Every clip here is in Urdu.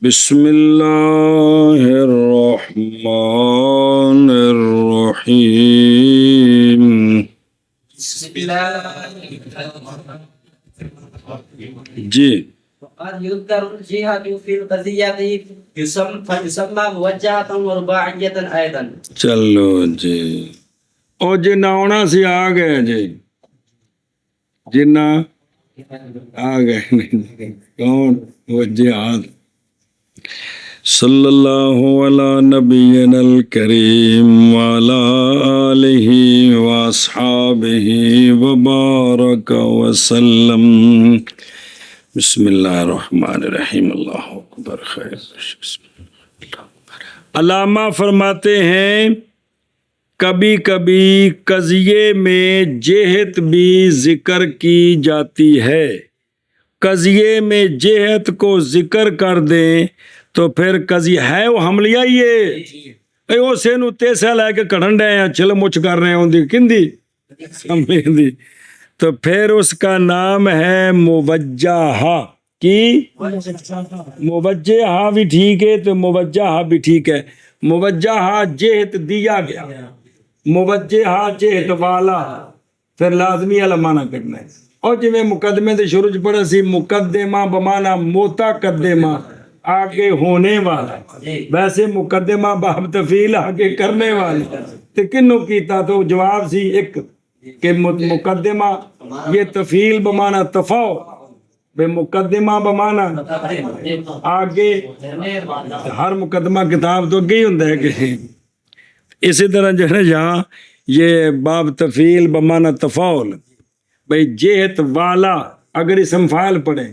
بسم اللہ الرحمن الرحیم جی وقد يذكر الجهة في القضية فيسمى موجهة ورباعية أيضا. چلو جی او جنہ آنا سی آ گئے جی جنہ آ گئے کون وجہات صلی اللہ علی نبینا الکریم وعلی آلہ واصحابہ وبارک وسلم بسم اللہ الرحمن الرحیم اللہ اکبر خیر. علامہ فرماتے ہیں کبھی کبھی قضیے میں جہت بھی ذکر کی جاتی ہے. قضیے میں جہت کو ذکر کر دیں تو پھر قضیہ ہے وہ حملیہ ہی ہے وہ سینو تیسا لے کے کڑھن رہے ہیں چل مچ کر رہے ہیں دی کندی دی تو پھر اس کا نام ہے موجہہ کی موجہہ بھی ٹھیک ہے تو موجہہ بھی ٹھیک ہے. موجہہ جہت دیا گیا موجہہ جہت والا پھر لازمی علمانہ کرنا ہے. اور جو میں مقدمے دے شروع پڑھا سی مقدمہ بمانا متقدمہ آگے ہونے والا ویسے مقدمہ باب تفیل آگے کرنے والا تو کنوں کیتا تو جواب سی ایک کہ مقدمہ یہ تفیل بمانا تفاو بے مقدمہ بمانا آگے ہر مقدمہ کتاب تو گئی ہوں ہے کہ اسی طرح جو ہے یہاں یہ باب تفیل بمانا تفاول بھئی جہت والا اگر اسم فاعل پڑھیں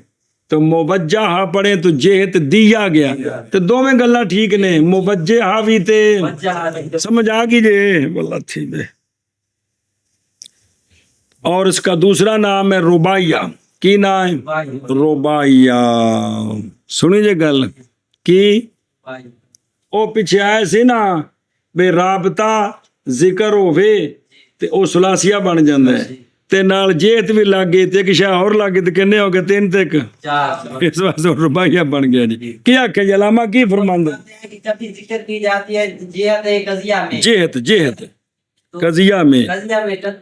تو موجہہ پڑھیں تو جہت دیا گیا تو دو میں گلہ ٹھیک نہیں موجہہ بھی تے سمجھ آگی جے واللہ ٹھیک ہے. اور اس کا دوسرا نام ہے رباعیہ. کی نام ہے رباعیہ. سنی جے گل کی او پیچھے آئے سی نا بے رابطہ ذکر ہوئے تے او ثلاثیہ بن جاندے ہے تے نال جیت بھی لگ گئی تے ایک شاہ اور لگ گئی تے کنے ہو گئے تین تک اس واسطے رباعیہ بن گیا جی. کیا کہ علامہ کی فرماندہ کبھی ذکر کی جاتی ہے جہت قضیہ میں جہت قضیہ میں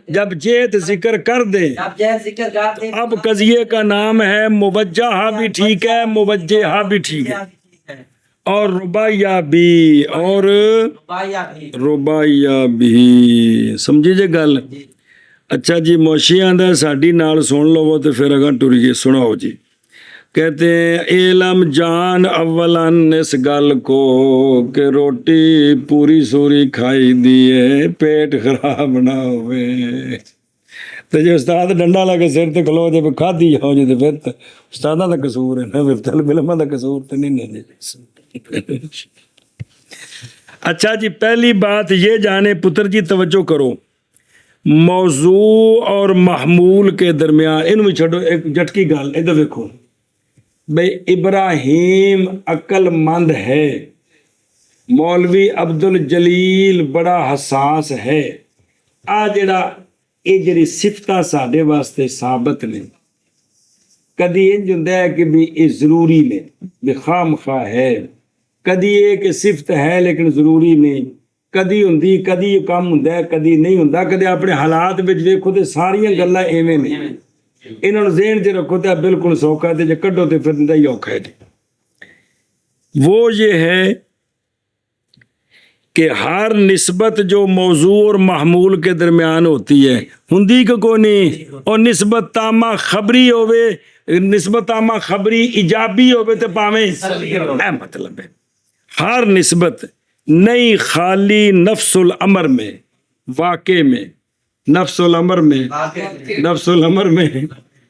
جب جہت ذکر کر دے اب قضیے کا نام ہے موجہہ بھی ٹھیک ہے موجہہ بھی ٹھیک ہے اور رباعیہ بھی اور رباعیہ بھی. سمجھے جے گل. اچھا جی موشی آندہ ساڑی نال سن لو وہ تو پھر اگر ٹوری گئی سناؤ جی. کہتے ہیں علم جان اولاً اس گل کو کہ روٹی پوری سوری کھائی دیئے پیٹ خراب نہ ہوئے. تو جو استاد ڈنڈا لگے سر تے کھلو جب کھا دی ہو جی تو پھر استادہ دا قصور ہے نا پھر طلب علمہ دا قصور تو نہیں ہے. اچھا جی پہلی بات یہ جانے پتر جی توجہ کرو موضوع اور محمول کے درمیان ان میں چھڑو ایک جھٹکی گال ادھر دیکھو بھئی ابراہیم عقل مند ہے مولوی عبدالجلیل بڑا حساس ہے آ جڑا یہ جڑی صفتہ ساڑھے واسطے ثابت نے کدی انج ہوندا ہے کہ بھی یہ ضروری نے بھی خام خواہ ہے کدی ایک صفت ہے لیکن ضروری نہیں کدی ہوندی کدی یہ کام ہوندا ہے کدی نہیں ہوندا کدی اپنے حالات وچ دیکھو تے ساریاں گلاں ایویں نے انہاں نوں ذہن چ رکھو تے بالکل سوکھا تے جے کڈو تے پھر دا ہی اوکھا ہے. وہ یہ ہے کہ ہر نسبت جو موضوع اور محمول کے درمیان ہوتی ہے ہندی کو کوئی نہیں اور نسبت تامہ خبری ہوئے نسبت تامہ خبری ایجابی ہوئے تے پاویں مطلب ہے ہر نسبت نہیں خالی نفس الامر میں واقع میں نفس الامر میں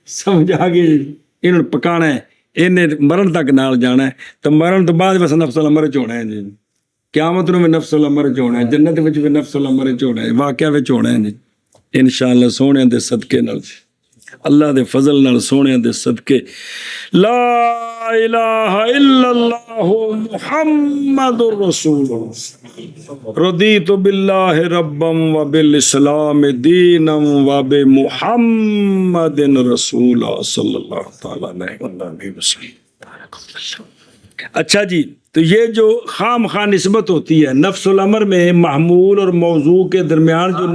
سمجھ آگے انہوں نے پکانا ہے انہیں مرن تک نال جانا ہے تو مرن تو بعد بس نفس الامر چونا ہے جی قیامت میں نفس الامر چونا ہے جنت وچ بھی نفس الامر چونا ہے واقعہ وچ ہونا ہے جی انشاءاللہ سونے دے صدقے نال اللہ دے فضل نال سونے دے صدقے لا الہ الا اللہ محمد رسول رضیت باللہ ربا و بالاسلام دینا و بمحمد رسول صلی اللہ تعالی علیہ وسلم. اچھا جی، تو یہ جو خام خواہ نسبت ہوتی ہے نفس الامر میں محمول اور موضوع کے درمیان جو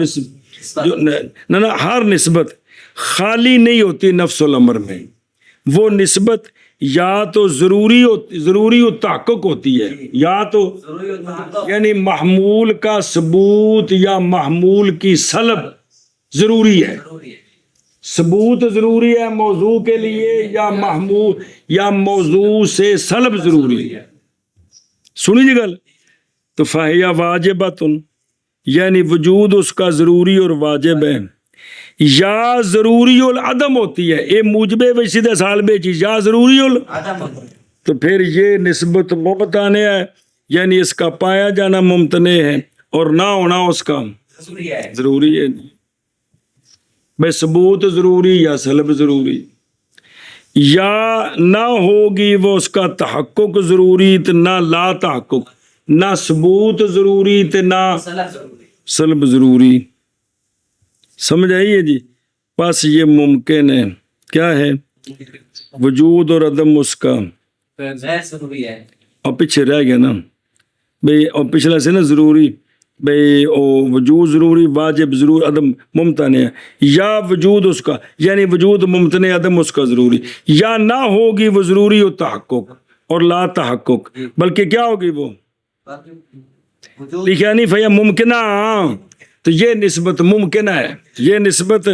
نہ ہر نسبت خالی نہیں ہوتی نفس الامر میں، وہ نسبت یا تو ضروری تحقق ہوتی ہے، یا تو یعنی محمول کا ثبوت یا محمول کی سلب ضروری ہے، ثبوت ضروری ہے موضوع کے لیے یا محمول یا موضوع سے سلب ضروری ہے۔ سنی جی گل، تو فاہیہ واجبۃ یعنی وجود اس کا ضروری اور واجب ہے، یا ضروری العدم ہوتی ہے، اے موجب ویسی دے سال بے چیز یا ضروری تو پھر یہ نسبت ممتنع ہے، یعنی اس کا پایا جانا ممتنع ہے اور نہ ہونا اس کا ضروری ہے۔ بھائی ثبوت ضروری یا سلب ضروری، یا نہ ہوگی وہ اس کا تحقق ضروری تو نہ لا تحقق، نہ ثبوت ضروری تو نہ سلب ضروری۔ سمجھ آئیے جی؟ بس یہ ممکن ہے، کیا ہے؟ وجود اور عدم اس کا، اور پیچھے رہ گیا نا بھئی، اور پچھلا سے نا ضروری بھئی وجود ضروری، واجب ضرور، عدم ممتنع ہے، یا وجود اس کا یعنی وجود ممتنع، عدم اس کا ضروری، یا نہ ہوگی وہ ضروری و تحقق اور لا تحقق، بلکہ کیا ہوگی وہ لکھا نہیں فیا ممکنہ، تو یہ نسبت ممکنہ ہے۔ یہ نسبت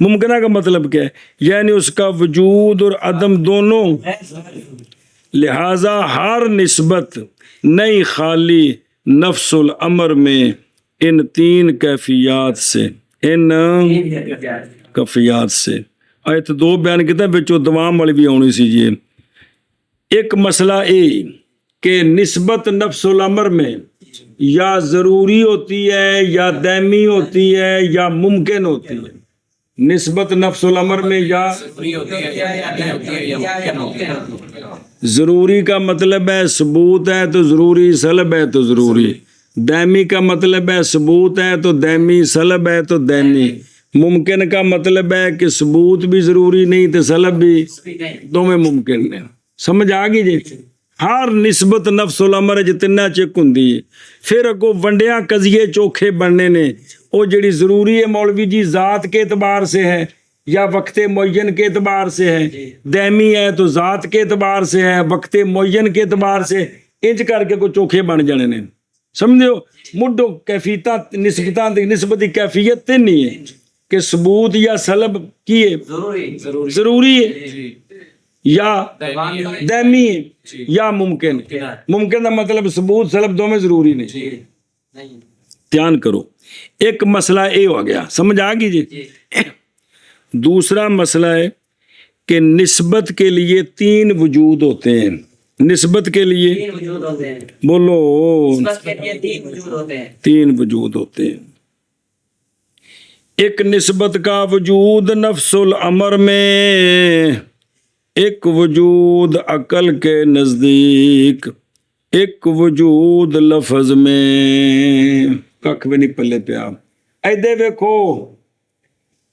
ممکنہ کا مطلب کیا ہے؟ یعنی اس کا وجود اور عدم دونوں، لہذا ہر نسبت نہیں خالی نفس الامر میں ان تین کیفیات سے، ان کیفیات سے۔ آیت دو بیان کیتا ہے، بچوں دوام والی بھی ہونی سی جی۔ ایک مسئلہ اے کہ نسبت نفس الامر میں یا ضروری ہوتی ہے یا دائمی ہوتی ہے یا ممکن ہوتی ہے۔ نسبت نفس الامر میں یا ضروری کا مطلب ہے ثبوت ہے تو ضروری، سلب ہے تو ضروری۔ دائمی کا مطلب ہے ثبوت ہے تو دائمی، سلب ہے تو دائمی۔ ممکن کا مطلب ہے کہ ثبوت بھی ضروری نہیں تو سلب بھی، دو میں ممکن ہے۔ سمجھ آ گئی جی؟ ہر نسبت نفس الامر جتنا چک ہوں، پھر اگو ونڈیاں قضیے چوکھے بننے نے، وہ جڑی ضروری ہے مولوی جی ذات کے اعتبار سے ہے یا وقت معین کے اعتبار سے ہے، دائمی ہے تو ذات کے اعتبار سے ہے، وقت معین کے اعتبار سے، انج کر کے کوئی چوکھے بن جانے نے۔ سمجھو مڈو کیفیتاں نسبتاں دی نسبت کی کیفیت تے نہیں ہے کہ ثبوت یا سلب کی ہے ضروری ہے یا دائمی ہے یا ممکن۔ ممکن کا مطلب ثبوت سلب دو میں ضروری نہیں۔ دھیان کرو، ایک مسئلہ اے ہو گیا، سمجھ آ گئی جی؟ دوسرا مسئلہ ہے کہ نسبت کے لیے تین وجود ہوتے ہیں۔ نسبت کے لیے بولو تین وجود ہوتے ہیں۔ ایک نسبت کا وجود نفس الامر میں، ایک وجود عقل کے نزدیک، ایک وجود لفظ میں۔ ککھ بھی نہیں پلے پیا۔ ایدے ویکھو،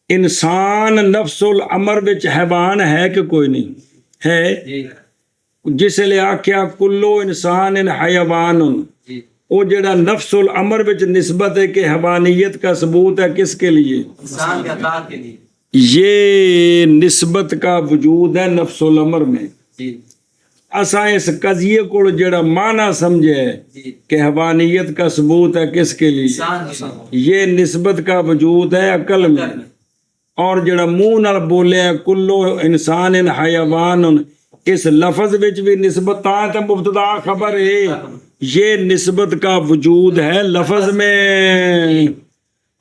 انسان نفس الامر وچ حیوان ہے کہ کوئی نہیں ہے؟ جس لئے آکھیا کلو انسان حیوان، وہ جڑا نفس الامر وچ نسبت ہے کہ حیوانیت کا ثبوت ہے کس کے لیے؟ انسان کا ذات کے لیے۔ یہ نسبت کا وجود ہے نفس الامر میں۔ اساں اس قضیے کو جڑا معنی سمجھے کہ حیوانیت کا ثبوت ہے کس کے لیے؟ یہ نسبت کا وجود ہے عقل میں، اور جڑا منہ نال بولے کلو انسان حیوان، اس لفظ وچ بھی نسبت تا مبتدا خبر ہے، یہ نسبت کا وجود ہے لفظ میں۔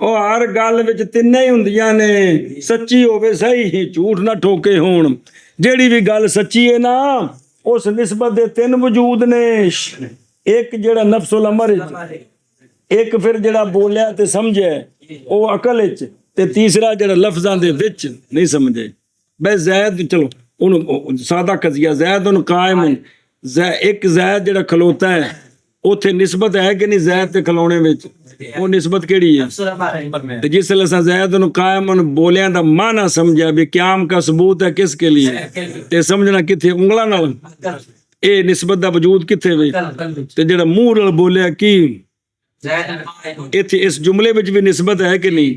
او ہر گل وچ تین ہی ہوندیاں نے، سچی ہوے صحیح، جھوٹ نہ ٹھوکے ہون۔ جیڑی بھی گل سچی ہے نا، اس نسبت دے تین وجود نے، ایک جڑا نفس الامر، ایک پھر جڑا بولیا تے سمجھے او عقل وچ، تے تیسرا جڑا لفظاں دے وچ نہیں سمجھے۔ بے زید چلو ان سادہ قضیہ، زید ان قائم، ایک زید جڑا کھلوتا ہے اوتھے نسبت ہے کہ نہیں زید تے کھلونے وچ؟ وہ نسبت کیڑی ہے؟ جس لئے اساں زید ان قائم ان بولیاں دا معنی سمجھا بھی قیام کا ثبوت ہے کس کے لیے، تے سمجھنا کتھے انگلاں نال، ਇਹ ਨਿਸਬਤ ਦਾ ਵਜੂਦ ਕਿੱਥੇ ਵੇ ਤੇ ਜਿਹੜਾ ਮੂੰਹ ਨਾਲ ਬੋਲਿਆ ਕੀ ਇੱਥੇ ਇਸ ਜੁਮਲੇ ਵਿੱਚ ਵੀ ਨਿਸਬਤ ਹੈ ਕਿ ਨਹੀਂ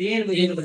3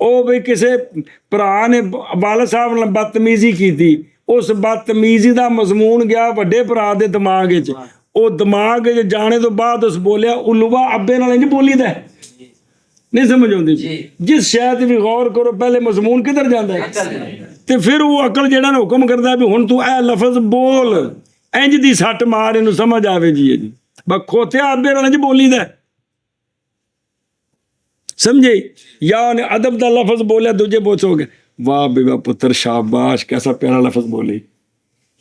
ਉਹ ਵੀ ਕਿਸੇ ਭਰਾ ਨੇ ਵਾਲਦ ਸਾਹਿਬ ਨਾਲ ਬਦਤਮੀਜ਼ੀ ਕੀਤੀ ਉਸ ਬਦਤਮੀਜ਼ੀ ਦਾ ਮਜ਼ਮੂਨ ਗਿਆ ਵੱਡੇ ਭਰਾ ਦੇ ਦਿਮਾਗ ਵਿੱਚ ਉਹ ਦਿਮਾਗ 'ਚ ਜਾਣੇ ਤੋਂ ਬਾਅਦ ਉਸ ਬੋਲਿਆ ਉਲੂਆ ਅੱਬੇ ਨਾਲ ਇੰਜ ਬੋਲੀਦਾ ਹੈ। ਨਹੀਂ ਸਮਝ ਆਉਂਦੀ ਜਿਸ ਸ਼ੈ ਤੇ ਵੀ ਗੌਰ ਕਰੋ ਪਹਿਲੇ ਮਜ਼ਮੂਨ ਕਿੱਧਰ ਜਾਂਦਾ ਹੈ ਤੇ ਫਿਰ ਉਹ ਅਕਲ ਜਿਹੜਾ ਨਾ ਹੁਕਮ ਕਰਦਾ ਵੀ ਹੁਣ ਤੂੰ ਇਹ ਲਫ਼ਜ਼ ਬੋਲ ਇੰਜ ਦੀ ਸੱਟ ਮਾਰ ਇਹਨੂੰ ਸਮਝ ਆਵੇ ਜੀ ਬਸ ਖੋਤਿਆ ਅੱਬੇ ਨਾਲ ਇੰਜ ਬੋਲੀਦਾ ਸਮਝੇ ਜਾਂ ਉਹਨੇ ਅਦਬ ਦਾ ਲਫ਼ਜ਼ ਬੋਲਿਆ ਦੂਜੇ ਬੋਚੋਗੇ ਵਾਹ ਬੇ ਵਾਹ ਪੁੱਤਰ ਸ਼ਾਬਾਸ਼ ਕੈਸਾ ਪਿਆਰਾ ਲਫ਼ਜ਼ ਬੋਲੀ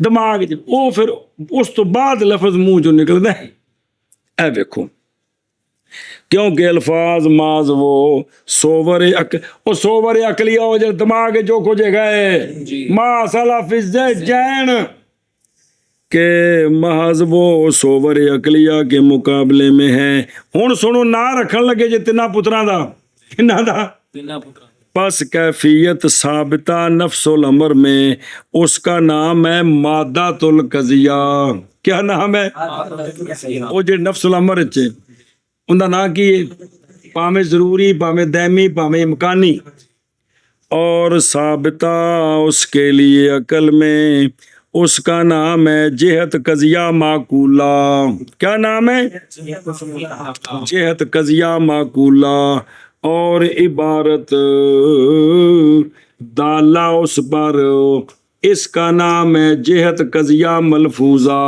ਦਿਮਾਗ 'ਚ ਉਹ ਫਿਰ ਉਸ ਤੋਂ ਬਾਅਦ ਲਫ਼ਜ਼ ਮੂੰਹ 'ਚੋਂ ਨਿਕਲਦਾ ਇਹ ਵੇਖੋ ਕਿਉਂਕਿ ਅਲਫਾਜ਼ ਮਾਜ਼ ਉਹ ਸੋਵਰ ਉਹ ਸੋਵਰ ਅਕਲੀਆ ਹੋ ਜਾ ਦਿਮਾਗ ਜੋ ਕੁਝ ਹੈਗਾ ਹੈ ਮਾ ਸਲਾਫਿਜ਼ ਜੈਨ کہ محض وہ سوور عقلیہ کے مقابلے میں ہے ہن سنو نا رکھن لگے جے تینا پتراں دا کنا دا پس کیفیت ثابتہ نفس الامر میں اس کا نام ہے مادۃ القضیہ کیا نام ہے وہ جو نفس الامر چ ان دا نام کی پاویں ضروری پاویں دائمی پاویں امکانی اور ثابتہ اس کے لیے عقل میں اس کا نام ہے جہت قضیہ معقولہ کیا نام ہے جہت قضیہ معقولہ اور عبارت دالہ اس پر اس کا نام ہے جہت قضیہ ملفوظہ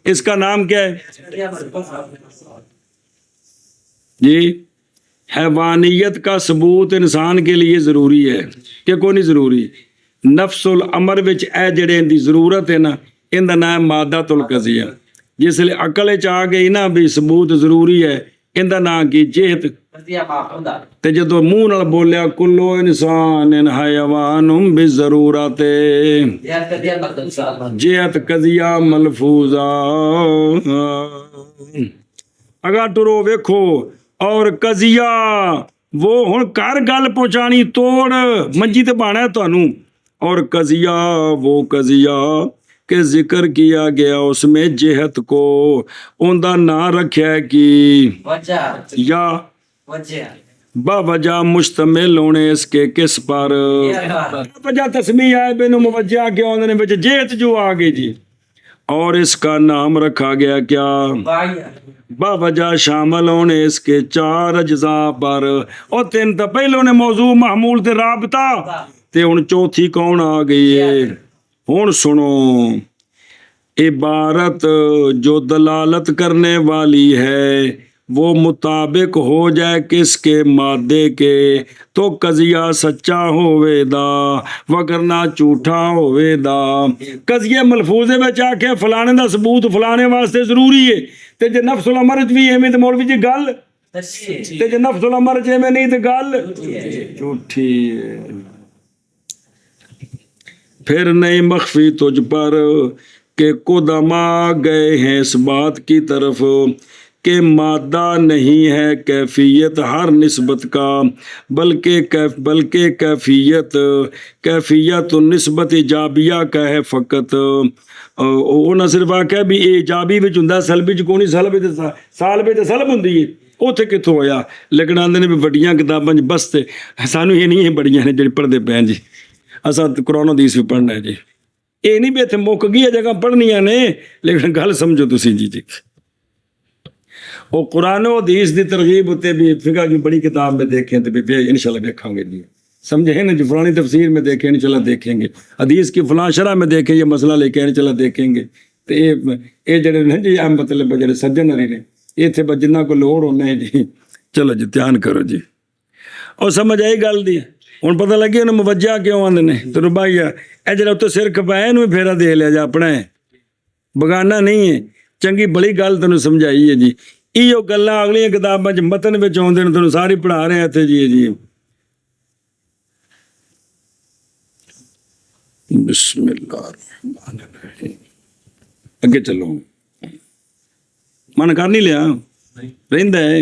اس کا نام کیا ہے جی حیوانیت کا ثبوت انسان کے لیے ضروری ہے کہ کوئی نہیں ضروری نفس الامر وچ اے جڑے دی ضرورت ہے نا ان دا نام مادۃ القضیہ جس لئے عقل چ آ گئی نا بھی ثبوت ضروری ہے ان دا نام کی جہت تے جدو منہ نال بولیا کلو انسان حیوان بالضرورت جہت قضیہ ملفوظہ اگا ٹرو ویکھو اور قضیہ وہ ہن کر گل پہنچانی توڑ منجی تے بانا ہے تانوں اور قضیہ وہ قضیہ کہ ذکر کیا گیا اس میں جہت کو ان دا نام رکھیا ہے کہ یا با وجہ مشتمل ہونے اس کے کس پر وجہ تسمیہ ہے بینو موجہ کے ہونے وجہ جہت جو آگے جی اور اس کا نام رکھا گیا کیا با وجہ شامل ہونے اس کے 4 اجزاء پر اور 3 تا پہلے نے موضوع محمول تے رابطہ تے ہن چوتھی کون آ گئی ہے ہن سنو عبارت جو دلالت کرنے والی ہے وہ مطابق ہو جائے کس کے مادے کے تو قضیہ سچا ہوئے دا وگرنہ جھوٹا ہوئے دا قضیہ ملفوظے میں چاہ کے فلانے دا ثبوت فلانے واسطے ضروری ہے تے جے نفس الامر وچ بھی ایویں تے مولوی جی گل تے جے نفس الامر وچ ایویں نہیں تے گل جھوٹھی ہے پھر نہیں مخفی تجھ پر کہ قدم آ گئے ہیں اس بات کی طرف کہ مادہ نہیں ہے کیفیت ہر نسبت کا بلکہ کیفیت نسبت ایجابیہ کا ہے فقط وہ نہ صرف آکھا بھی ایجابی وچ ہوندا سلبی وچ کوئی نہیں سالبی تے سلب ہوندی ہے اوتھے کتھوں ہویا لیکن آندے نے بھی بڑیاں کتاباں وچ بس تے سانو یہ نہیں ہے بڑیاں نے جڑی پڑھدے پے جی اساں قرآن حدیث بھی پڑھنا ہے جی یہ نہیں بھی اتنے مک گئی ہے جگہ پڑھنیاں نے لیکن گل سمجھو تسی جی وہ قرآن و حدیث دی ترغیب ہوتے بھی فقہ کی بڑی کتاب میں دیکھیں تو بھی انشاءاللہ دیکھیں گے جی سمجھے نا جو فلانی تفسیر میں دیکھیں انشاءاللہ دیکھیں گے حدیث کی فلان شرح میں دیکھیں یہ مسئلہ لے کے انشاءاللہ دیکھیں گے تو یہ جڑے نا جی مطلب جڑے سجن ہری نے یہ تھے بس جنہ کو لوڑ ہونا ہے جی چلو جی دھیان کرو جی اور سمجھ آئی گل دی ہوں پتہ لگی انہیں موجہ کیوں آدھے نے تو ربائیہ اے جڑا اتنے سر کپایا انہوں پھیرا دے لیا جا اپنا ہے بگانا نہیں ہے چنگی بڑی گل تینوں سمجھائی ہے جی یہ گلاں اگلیاں کتاباں وچ متن وچ آوندے نے تینوں ساری پڑھا رہے ہیں تے جی بسم اللہ الرحمن الرحیم اگے چلو من کر نہیں لیا رہندا ہے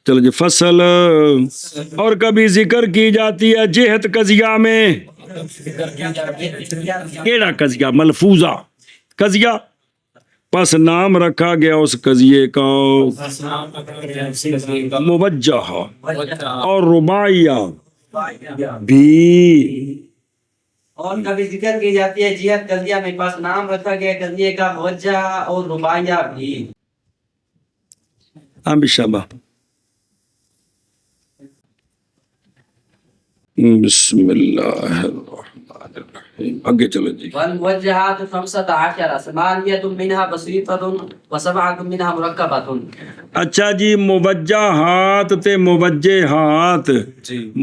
چلو جی فصل اور کبھی ذکر کی جاتی ہے جہت قضیہ میں کیڑا قضیہ ملفوظہ قضیہ پس نام رکھا گیا اس قضیے کا موجہ اور رباعیہ بھی اور کبھی ذکر کی جاتی ہے جہت قضیہ میں، پاس نام رکھا گیا قضیے کا موجہ اور رباعیہ بھی۔ ہاں بھی شابہ، بسم اللہ الرحمن الرحیم، آگے چلو جی۔ والموجہات 15 ثمانیۃ منہا بسیطۃ وسبعۃ منہا مرکبۃ۔ اچھا جی، موجہات تے موجہات،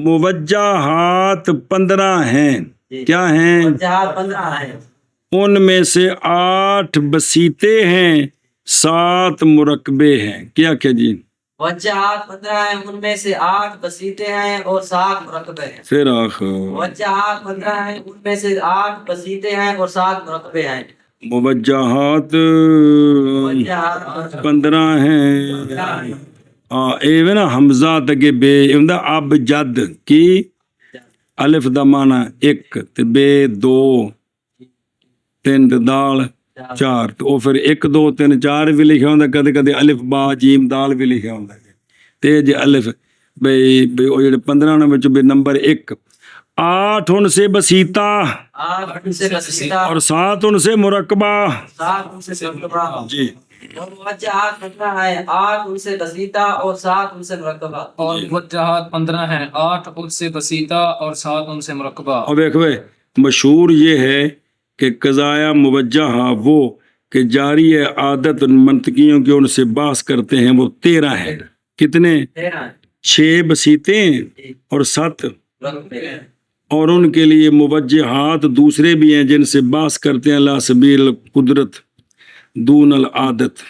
موجہات 15 ہیں، کیا ہیں؟ موجہات 15 ہیں، ان میں سے 8 بسیطے ہیں، 7 مرکبے ہیں، کیا کیا جی؟ موجہات 15 ہیں، ان میں سے 8 بسیطے ہیں اور 7 مرکبے ہیں۔ پھر آخر موجہات 15 ہیں، ان میں سے 8 بسیطے ہیں اور 7 مرکبے ہیں۔ موجہات موجہات 15 ہیں، اے نا حمزہ تک بے ہوندا اب جد کی الف دا معنی 1 تے بے 2 3 تے دال 4، تو او پھر 1 2 3 4 بھی لکھا ہوندا، کدے کدے الف با جیم دال بھی لکھا ہوندا تے جے الف بے او جڑے 15 نے وچ بے نمبر 1، 8 ان سے بسیطہ 8 ان سے بسیطہ اور 7 ان سے مرکبہ 7 ان سے مرکبہ جی۔ اور موجہات 15 ہیں، 8 ان سے بسیطہ اور 7 ان سے مرکبہ۔ اور موجہات 15 ہیں، 8 ان سے بسیطہ اور 7 ان سے مرکبہ۔ اور دیکھو مشہور یہ ہے کہ قضایا موجہہ وہ کہ جاری عادت منطقیوں کی ان سے بحث کرتے ہیں، وہ 13 ہیں، کتنے؟ 13 6 بسیطے ہیں اور 7، مرکبے ہیں۔ اور ان کے لیے موجہات دوسرے بھی ہیں جن سے بحث کرتے ہیں، لا سبیل قدرت دون العادت،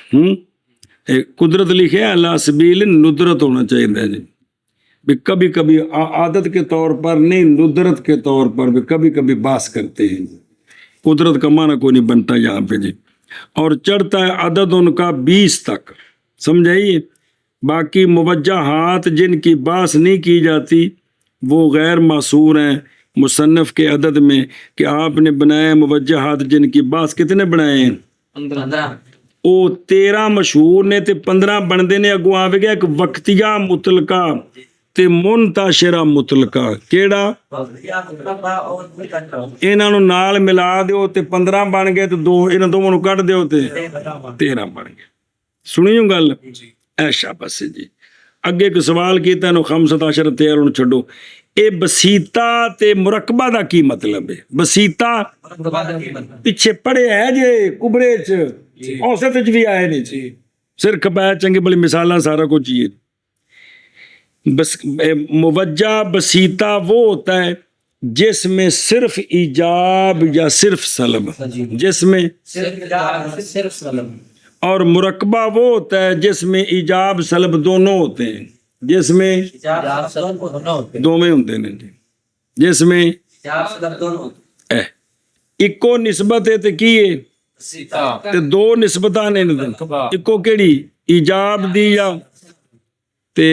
قدرت لکھے ہے، لا سبیل ندرت ہونا چاہیے جی، بھی کبھی کبھی عادت کے طور پر نہیں، ندرت کے طور پر بھی کبھی کبھی بحث کرتے ہیں، قدرت کا معنی کوئی نہیں بنتا یہاں پہ جی۔ اور چڑھتا ہے عدد ان کا 20 تک، سمجھائیے۔ باقی موجہات جن کی بحث نہیں کی جاتی وہ غیر معصور ہیں مصنف کے عدد میں، کہ آپ نے بنائے موجہات جن کی بحث کتنے بنائے ہیں؟ 15 وہ 13 مشہور نے تے 15 بندے نے، اگوں آ گیا ایک وقتیہ مطلقہ تے منتشرہ مطلقہ، کیڑا؟ وقتیات مرکبہ اور منتشرہ۔ انہاں نوں نال ملا دیو تے 15 بن گئے، تے دو انہاں دوواں نوں کٹ دیو تے 13 بن گئے۔ سنیو گل؟ اے شاباش جی۔ اگے ایک سوال کیتا نو 15 13 نوں چھڈو، اے بسیطہ تے مرکبہ دا کی مطلب ہے؟ بسیطہ پیچھے پڑھے ہے جے کبرے چ، اوسط وچ بھی آئے نے جی، سر کھپایا چنگی بڑی مثالاں سارا کچھ ہی ہے۔ بس موجہ بسیطہ وہ ہوتا ہے جس میں صرف ایجاب یا صرف سلب، جس میں، صرف سلم۔ اور مرکبہ وہ ہوتا ہے جس میں ایجاب سلب دونوں ہوتے ہیں، جس میں دونوں ہوتے ہیں جی، جس میں اکو نسبت ہے تے کی ہے تے 2 نسبتاں نے، اکو کیڑی؟ ایجاب دی، یا تے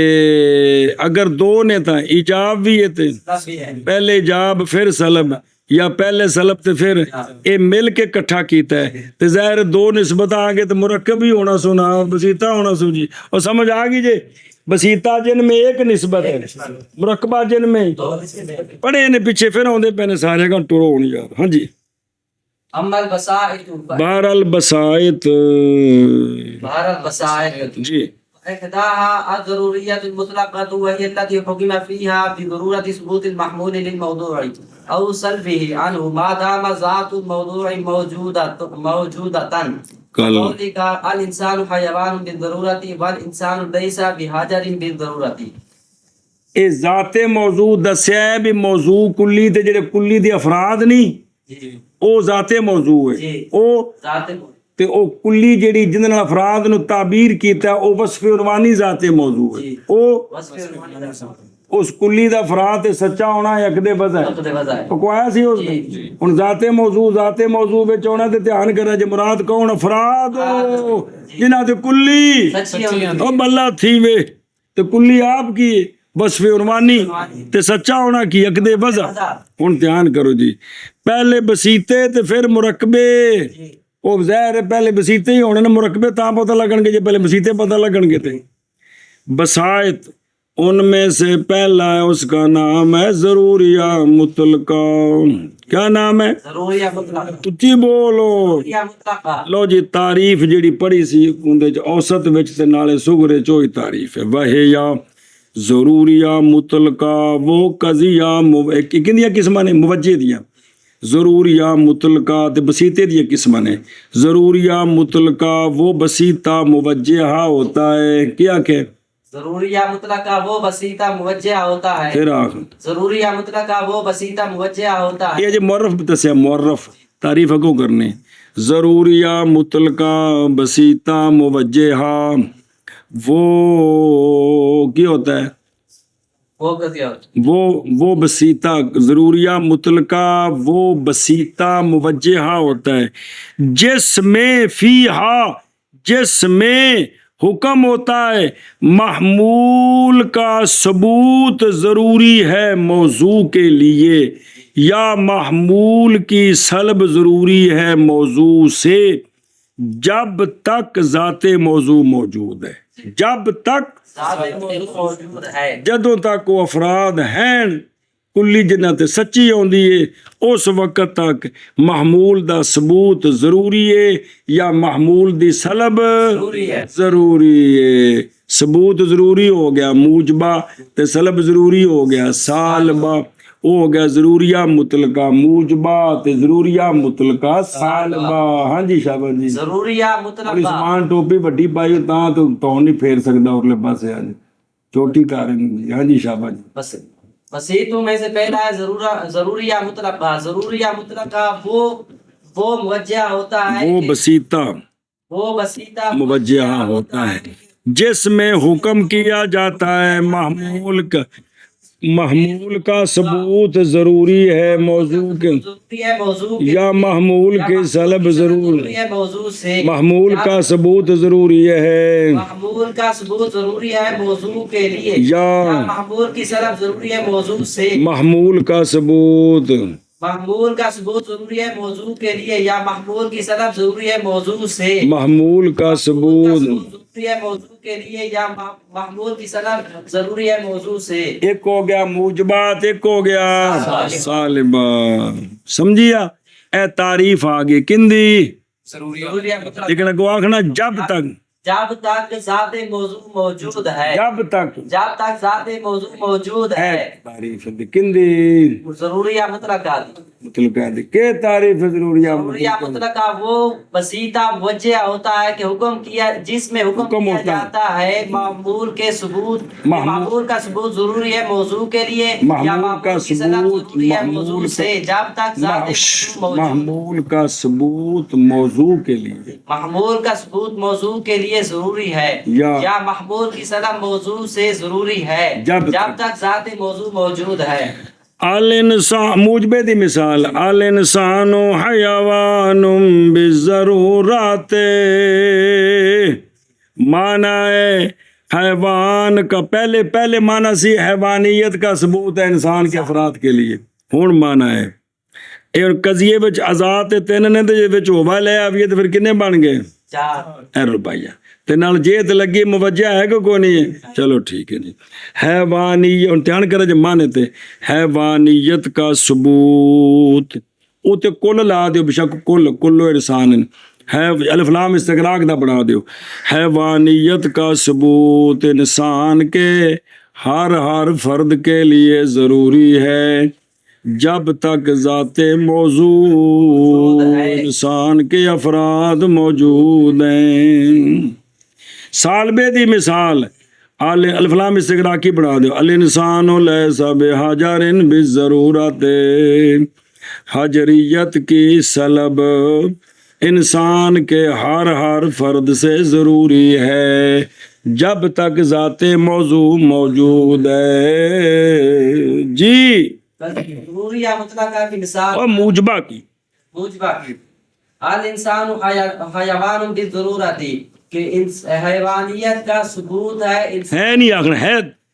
اگر 2 نے تا ایجاب بھی ہے تے پہلے ایجاب پھر سلب، یا پہلے سلب تے پھر اے مل کے کٹھا کیتا ہے، تے ظاہر 2 نسبت آگے تے مرکب ہی ہونا سونا، بسیطہ ہونا سو جی۔ اور سمجھ آگی جے، بسیطہ جن میں 1 نسبت ہے، مرکبہ جن میں پڑھے نے پیچھے پھر ہوندے پہنے سارے کا ٹورو ہونی یار۔ ہاں جی، اما البسائط بہر البسائط جی، احداها الضرورية المطلقة وهي التي حكم فيها بضرورة ثبوت المحمول للموضوع أو سلبه عنه ما دام ذات الموضوع موجودة قولك الإنسان حيوان بالضرورة والإنسان ليس بحجر بالضرورة۔ اے ذات موضوع دسیا ہے بھی موضوع کلی تے جڑے کلی دی افراد نہیں، او ذات موضوع ہے، او تے او کلی جڑی جن نال افراد نو تعبیر کیتا ہے او وصف عنوانی ذات موضوع ہے، او اس کلی دا افراد تے سچا ہونا یک دے وجہ ہے، پکوایا سی اس ہن ذات موضوع وچ ہونا تے دھیان کرنا جے مراد کون؟ افراد جنہاں تے کلی او بلا تھی وے تے کلی آپ کی وصف عنوانی تے سچا ہونا کی یک دے وجہ۔ ہن دھیان کرو جی، پہلے بسیطے تے پھر مرکبے، وہ ظاہر ہے پہلے بسیطے ہی ہونے نا، مرکبے تاں پتہ لگن گے جے پہلے بسیطے پتہ لگن گے تے۔ بسائط ان میں سے پہلا ہے اس کا نام ہے ضروریہ مطلقہ. کیا نام ہے؟ ضروریہ مطلقہ. اچھی بولو. ضروریہ مطلقہ. لو جی تعریف جڑی پڑھی سی اندے چ اوسط وچ تے نالے سغرے چوئی تعریف ہے. وہیا ضروریہ مطلقہ وہ قضیہ کندیاں قسماں نے موجہ دیاں. ضروریہ مطلقہ تے بسیطے دیاں قسماں نے. ضروریہ مطلقہ وہ بسیطہ موجہ ہوتا ہے. کیا کہ ضروریہ مطلقہ وہ بسیطہ موجہ ہوتا ہے. پھر آخر ضروریہ مطلقہ وہ بسیطہ موجہ ہوتا ہے. یہ جو معرف بتسیا معرف تعریف اگوں کرنے. ضروریہ مطلقہ بسیطہ موجہ وہ کیا ہوتا ہے؟ وہ کیا ہوتا ہے؟ وہ بسیطہ. ضروریہ مطلقہ وہ بسیطہ موجہ ہوتا ہے جس میں جس میں حکم ہوتا ہے محمول کا ثبوت ضروری ہے موضوع کے لیے یا محمول کی سلب ضروری ہے موضوع سے جب تک ذات موضوع موجود ہے. جب تک ذات موضوع موجود ہے. جدوں تک وہ افراد ہیں کلی جنہ تے سچی ہوندی ہے اس وقت تک محمول دا ثبوت ضروری ہے یا محمول دی سلب ضروری ہے. ثبوت ضروری ہو گیا موجبہ تے سلب ضروری ہو گیا سالبہ. وہ ہو گیا ضروریہ مطلقہ موجبہ تے ضروریہ مطلقہ سالبہ. ہاں جی شاباش جی. ضروریہ مطلقہ. سامان ٹوپی وڈی پائی تاں تو نہیں پھیر سکدا اورلے پاسے. ہاں جی چھوٹی کار. ہاں جی شاباش جی. بس بسیطوں میں سے پہلا ہے ضروریہ مطلقہ. ضروریہ مطلقہ وہ موجہ ہوتا ہے وہ بسیطہ موجہ ہوتا ہے جس میں حکم کیا جاتا ہے محمول کا ثبوت ضروری ہے موضوع کے یا محمول کی سلب ضروری ہے موضوع سے. محمول کا ثبوت ضروری ہے محمول کا ثبوت ضروری ہے موضوع کے لیے یا محمول کی سلب ضروری ہے موضوع سے. محمول کا ثبوت ضروری ہے موضوع کے لیے یا محمول کی سلب ضروری ہے موضوع سے. محمول کا ثبوت ضروری ہے موضوع کے لیے یا محمول کی سلب ضروری ہے موضوع سے. ایک ہو گیا موجبات ایک ہو گیا سالبہ. سمجھیا اے تعریف آگے کندی ضروریہ مطلقہ. لیکن اگو آخنا جب تک ذات موضوع موجود ہے. جب تک ذات موضوع موجود ہے. تعریف کندی ضروریہ مطلقہ. مطلقہ کہ تعریف ضروریہ مطلقہ وہ بسیطہ موجہ ہوتا ہے کہ حکم کیا جس میں حکم کیا جاتا ہے محمول کے ثبوت. محمول کا ثبوت ضروری ہے موضوع کے لیے یا محمول کا ثبوت ضروری ہے موضوع سے جب تک محمول کا ثبوت موضوع کے لیے محمول کا ثبوت موضوع کے لیے ضروری ہے یا محمول کی سلب موضوع سے ضروری ہے جب تک ذات موضوع موجود ہے. الانسان موجبے دی مثال الانسان حیوان بالضرورات. معنی ہے حیوان کا پہلے معنی سی حیوانیت کا ثبوت ہے انسان کے افراد کے لیے. ہن معنی ہے اے قضیے وچ آزاد تین نے تے وچ ہووا لے آوی تے پھر کنے بن گئے 4 روپیہ تے نال جیت لگی موجہ ہے کہ کوئی نہیں ہے. چلو ٹھیک ہے جی. حیوانیت امتحان کرے جو مانے تے حیوانیت کا ثبوت او تے کل لا دیو بشک کل انسان ہے الف لام استغراق دا بنا دیو. حیوانیت کا ثبوت انسان کے ہر فرد کے لیے ضروری ہے جب تک ذات موضوع انسان کے افراد موجود ہیں. سالبے دی مثال الف لام استغراقی بنا دو. الانسان لیس بحجر بالضرورت. حجریت کی سلب انسان کے ہر فرد سے ضروری ہے جب تک ذات موضوع موجود ہے. جی ضروریہ مطلقہ کی مثال اور موجبہ کی الانسان حیوان بالضرورت کہ حیوانیت کا ثبوت ہے نہیں آخر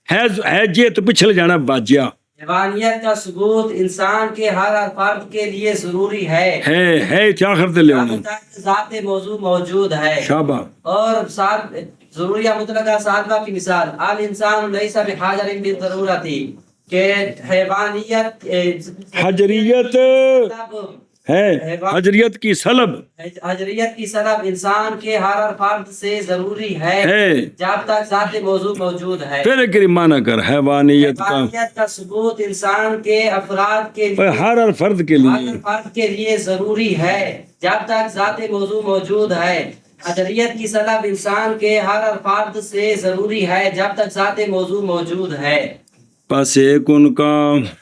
ہے جی تو پچھل جانا باجیا. حیوانیت کا ثبوت انسان کے ہر فرد کے لیے ضروری ہے کیا کرتے لے ذات موضوع موجود ہے. شابہ. اور ضروریہ مطلقہ ساتواں کی مثال الانسان لیس بحاجر بالضرورت کہ حیوانیت حجریت ہے، حجریت کی سلب حجریت کی سلب انسان کے ہر فرد سے ضروری ہے جب تک ذات موضوع موجود ہے. پھر ایک معنی کر حیوانیت کا، حیوانیت کا ثبوت انسان کے افراد کے لیے، ہر فرد کے لیے، ہر فرد کے لیے ضروری ہے جب تک ذات موضوع موجود ہے. حجریت کی سلب انسان کے ہر فرد سے ضروری ہے جب تک ذات موضوع موجود ہے. پس ایک ان کا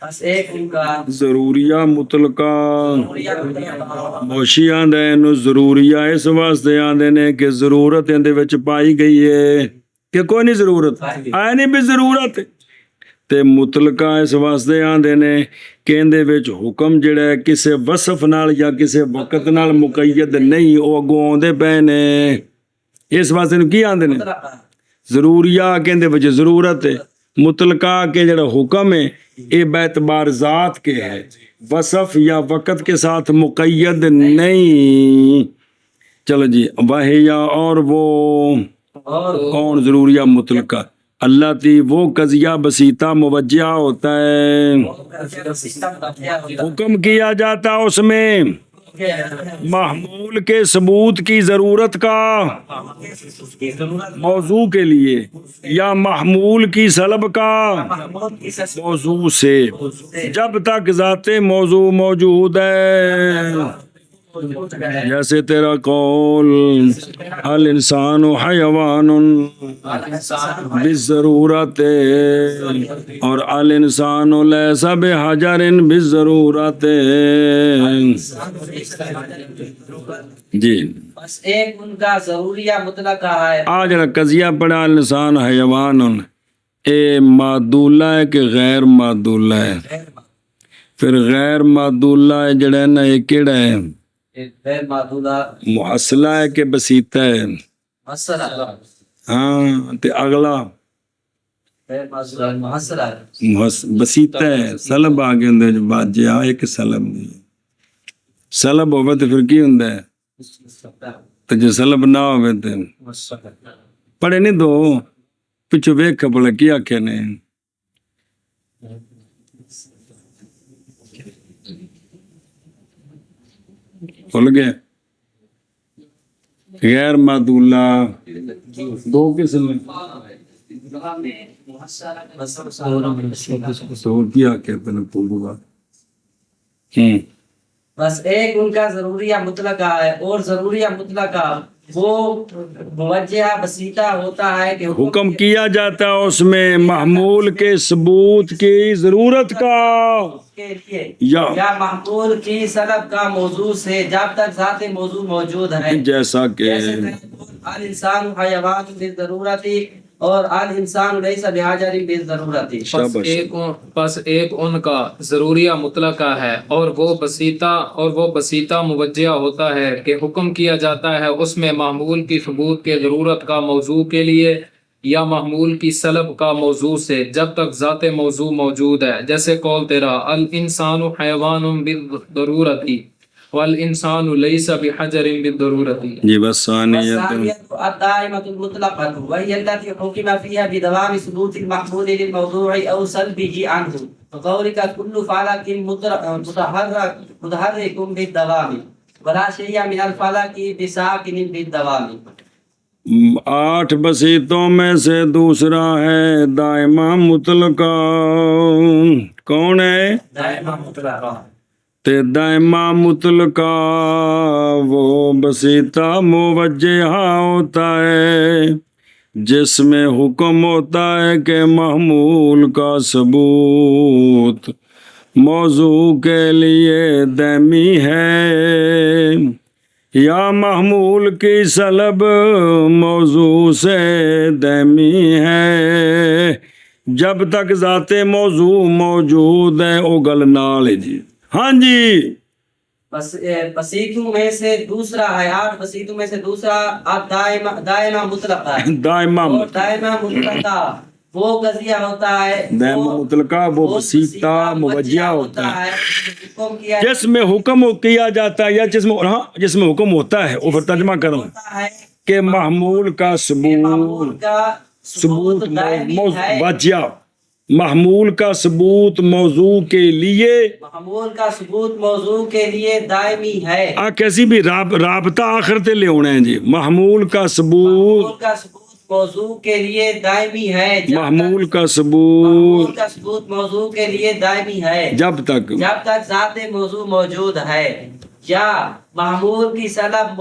بس ایک ان کا ضروریہ مطلقہ ضروریہ مطلقہ موشی آندے نو ضروریہ اس واسطے آندے نے کہ ضرورت اندے وچ پائی گئی ہے کہ کوئی نہیں ضرورت آئے نہیں بھی ضرورت تے مطلقہ اس واسطے آندے نے کہ اندے وچ حکم جڑا ہے کسے وصف نال یا کسے وقت نال مقید نہیں، او اگوں آندے پے نے. اس واسطے نو کی آندے نے ضروریہ کہ اندے وچ ضرورت ہے، مطلقہ کے جڑا حکم ہے اے بیعتبار ذات کے ہے، وصف یا وقت کے ساتھ مقید نہیں. چلو جی وحیا اور وہ کون ضروریہ مطلقہ اللہ تی وہ قضیہ بسیطہ موجہ ہوتا ہے، حکم کیا جاتا اس میں محمول کے ثبوت کی ضرورت کا موضوع کے لیے یا محمول کی سلب کا موضوع سے جب تک ذات موضوع موجود ہے. جیسے تیرا قول الانسان حیوان بالضرورت اور الانسان لیس بحجر بالضرورت. جی بس ایک ان کا ضروریہ مطلقہ ہے. آج قضیہ پڑا الانسان حیوان اے معدولہ ہے کہ غیر معدولہ ہے؟ پھر غیر معدولہ ہے جڑا ہے نا یہ کیڑا ہے؟ غیر معدولہ محصلہ ہے کہ بسیطہ ہے؟ محصلہ. ہاں تے اگلا غیر معدولہ محصلہ ہے. بسیطہ ہے، سلب آگے ہوں جو بات جی آئے کہ سلب نہیں، سلب ہوئے تو پھر کی ہوں تو جو سلب نہ ہوئے تو پڑھے نہیں دو پچھو بیک کپڑا کیا کہنے بھول گئے. غیر معدولہ دو قسم تو کیا کہتے ہیں پوچھو بات. بس ایک ان کا ضروریہ مطلقہ ہے اور ضروریہ مطلقہ وہ موجہ بسیطہ ہوتا ہے کہ حکم کیا جاتا ہے اس میں محمول کے ثبوت کی ضرورت کا کے لیے یا محمول کی سلب کا موضوع سے جب تک ذات موضوع موجود ہے. جیسا کہ الانسان حیوان بالضرورت اور الانسان لیس بحاجر بالضرورت. پس ایک ان کا ضروریہ مطلقہ ہے اور وہ بسیطہ موجہ ہوتا ہے کہ حکم کیا جاتا ہے اس میں محمول کی ثبوت کے ضرورت کا موضوع کے لیے یا محمول کی سلب کا موضوع سے جب تک ذات موضوع موجود ہے. جیسے قول تیرا الانسان حیوان بالضرورت والانسان لیس بحجر بالضرورت. جی بس ثانیت الدائمة المطلقة وهي التي حكم فيها بدوام ثبوت المحمول للموضوع أو سلبه عنه وقولك كل فلك متحرك بالدوام ولا شيء من الفلك بساكن بالدوام. 8 بسیطوں میں سے دوسرا ہے دائمہ مطلقہ. کون ہے؟ دائمہ مطلقہ. تے دائمہ مطلقہ وہ بسیطہ موجہ ہوتا ہے جس میں حکم ہوتا ہے کہ محمول کا ثبوت موضوع کے لیے دائمی ہے یا محمول کی سلب موضوع سے دائمی ہے جب تک ذات موضوع موجود ہے. اگل نال جی. ہاں جی بسیطوں میں سے دوسرا ہے 8 بسیطوں میں سے دوسرا دائمہ مطلقہ ہے. دائمہ مطلقہ وہ قضیہ ہوتا ہے دائمہ مطلقہ وہ بسیطہ موجہ ہوتا ہے جس میں حکم کیا جاتا ہے یا جس میں حکم ہوتا ہے. وہ پھر ترجمہ کروں کہ محمول کا معمول ثبوت کا ثبوت دائمی ہے وجہ محمول کا ثبوت موضوع کے لیے معمول کا ثبوت موضوع کے لیے دائمی ہے آ کیسی بھی رابطہ آخر تے لے ہونا ہے جی محمول کا ثبوت معمول کا ثبوت موضوع کے لیے دائمی ہے محمول کا معمول ثبوت کا ثبوت موضوع کے لیے دائمی ہے جب تک جب تک ذات موضوع موجود ہے یا معمول کی سلب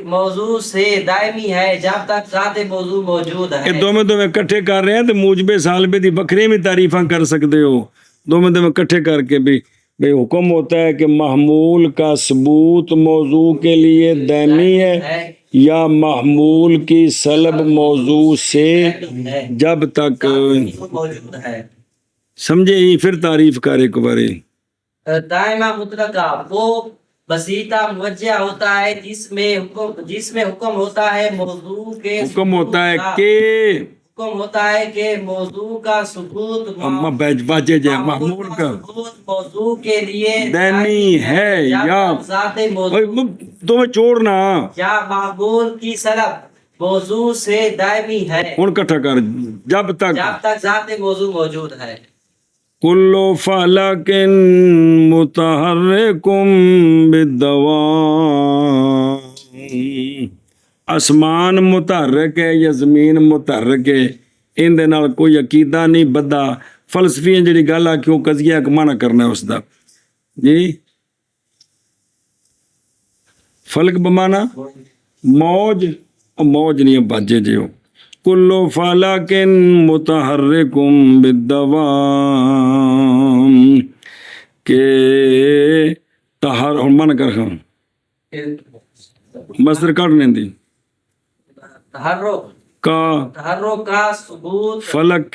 موضوع سے دائمی ہے جب تک ذات موضوع موجود ہے یہ دو میں کٹھے کر رہے ہیں تو موجب سالبے دی بکھرے میں تعریفاں کر سکتے ہو دو میں کٹھے کر کے بھی بھئی حکم ہوتا ہے کہ محمول کا ثبوت موضوع کے لیے دائمی ہے یا محمول کی سلب موضوع سے جب تک موجود ہے سمجھے ہی پھر تعریف کر ایک بارے دائمہ مطلقہ وہ بسیطہ موجہ ہوتا ہے جس میں حکم ہوتا ہے موضوع کے حکم ہوتا ہے حکم ہوتا ہے کہ موضوع کا ثبوت باجے جائے محمول کا ثبوت موضوع کے لیے دائمی ہے یا ذات موضوع تمہیں چھوڑنا یا معمول کی سلب موضوع سے دائمی ہے ان کٹھا کر جب تک ذات موضوع موجود ہے کل فلک متحرک بالدوام آسمان متحرک ہے یا زمین متحرک ہے ان دے نال کوئی عقیدہ نہیں بدھا فلسفی جڑی گل آ کیوں قضیہ ایک معنی کرنا ہے اس دا جی فلک بمانا موج موج نہیں باجے جیو کل فلک متحرک بالدوام کہ تحر من کر خان مصدر کاٹنے دی تحرک کا ثبوت فلک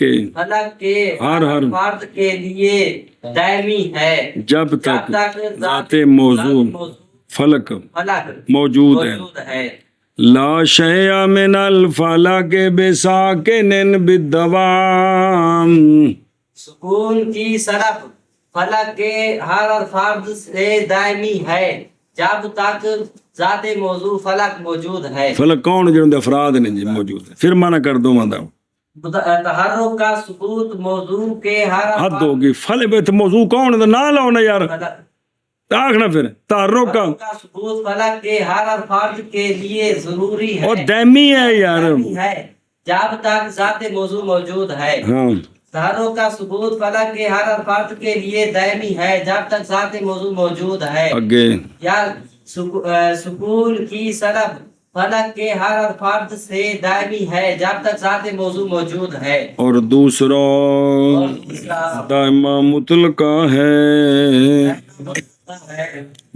کے ہر فرد کے لیے دائمی ہے جب تک ذات موضوع فلک موجود ہے لا شیء من الفلک بساکن بالدوام سکون کی سلب فلک کے ہر فرد سے دائمی ہے جب تک ذات موضوع فلک موجود ہے فلک کون جو افراد نے جی موجود ہے پھر مانا کر دو مانا تحرک کا ثبوت موضوع کے ہر حد ہوگی فلک موضوع کون ہے نہ لاؤ نا یار آخنا پھر تحرک کا ثبوت فلک کے ہر فرد کے لیے ضروری ہے اور دائمی ہے یار جب تک ذات موضوع موجود ہے ہاں تحرک کا ثبوت فلک کے ہر فرد کے لیے دائمی ہے جب تک ذات موضوع موجود ہے اگے یا سکون کی سلب فلک کے ہر فرد سے دائمی ہے جب تک ذات موضوع موجود ہے اور دوسرا دائمہ مطلقہ ہے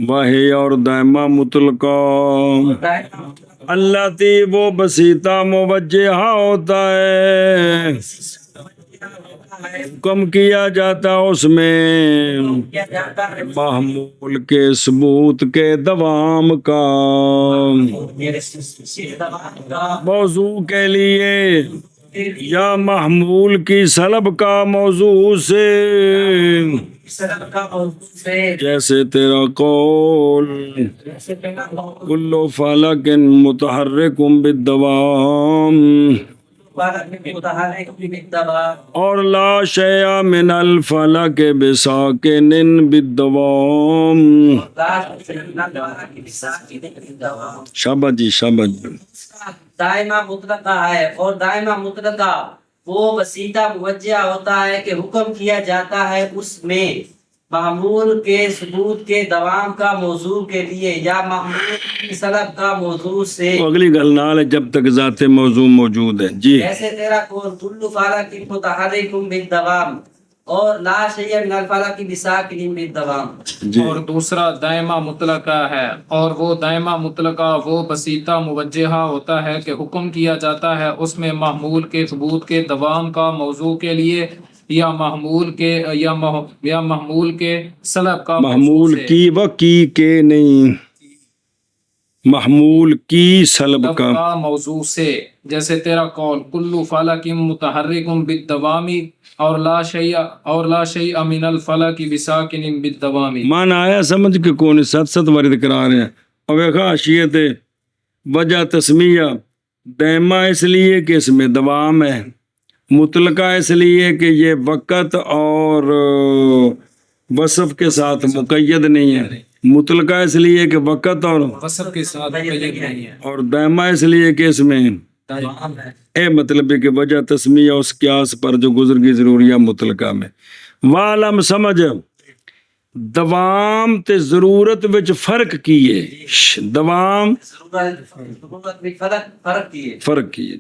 واہی اور دائمہ مطلقہ اللہ تی وہ بسیطہ موجہ ہوتا ہے حکم کیا جاتا اس میں محمول کے ثبوت کے دوام کا موضوع کے لیے یا محمول کی سلب کا موضوع سے جیسے تیرا قول کل فلک متحرک بالدوام اور لا شیء من الفلک بساکن بالدوام شاباش جی شاباش جی دائمہ مطلقہ ہے اور دائمہ مطلقہ وہ بسیطہ موجہ ہوتا ہے کہ حکم کیا جاتا ہے اس میں معمول کے ثبوت کے دوام کا موضوع کے لیے یا معمول کی سلب کا موضوع سے اگلی گل نال ہے جب تک ذات موضوع موجود ہے جی ایسے تیرا قول کل فلک متحرک بالدوام اور لا شیء من الفلک بساکن بالدوام اور دوسرا دائمہ مطلقہ ہے اور وہ دائمہ مطلقہ وہ بسیطہ موجہہ ہوتا ہے کہ حکم کیا جاتا ہے اس میں محمول کے ثبوت کے دوام کا موضوع کے لیے یا محمول کے یا محمول کے سلب کا محمول کی و کی کے نہیں محمول کی سلب کا موضوع سے جیسے تیرا قول کل فلک متحرک بالدوامی اور لا شیء من الفلک بساکن بالدوام مان آیا سمجھ کے کون سات وارد کرا رہے ہیں اور ویکھا حاشیے تے وجہ تسمیہ دائمہ اس لیے کہ اس میں دوام ہے، مطلقہ اس لیے کہ یہ وقت اور وصف کے ساتھ مقید نہیں ہے، مطلقہ اس لیے کہ وقت اور وصف کے ساتھ مقید نہیں ہے، اور دائمہ اس لیے کہ اس میں اے مطلب ہے کہ وجہ تسمیہ اس قیاس پر جو گزر گئی ضروریہ مطلقہ میں۔ وعلم سمجھ دوام تے ضرورت وچ فرق کیے، دوام ضرورت بھی فرق کیے۔ فرق کیے۔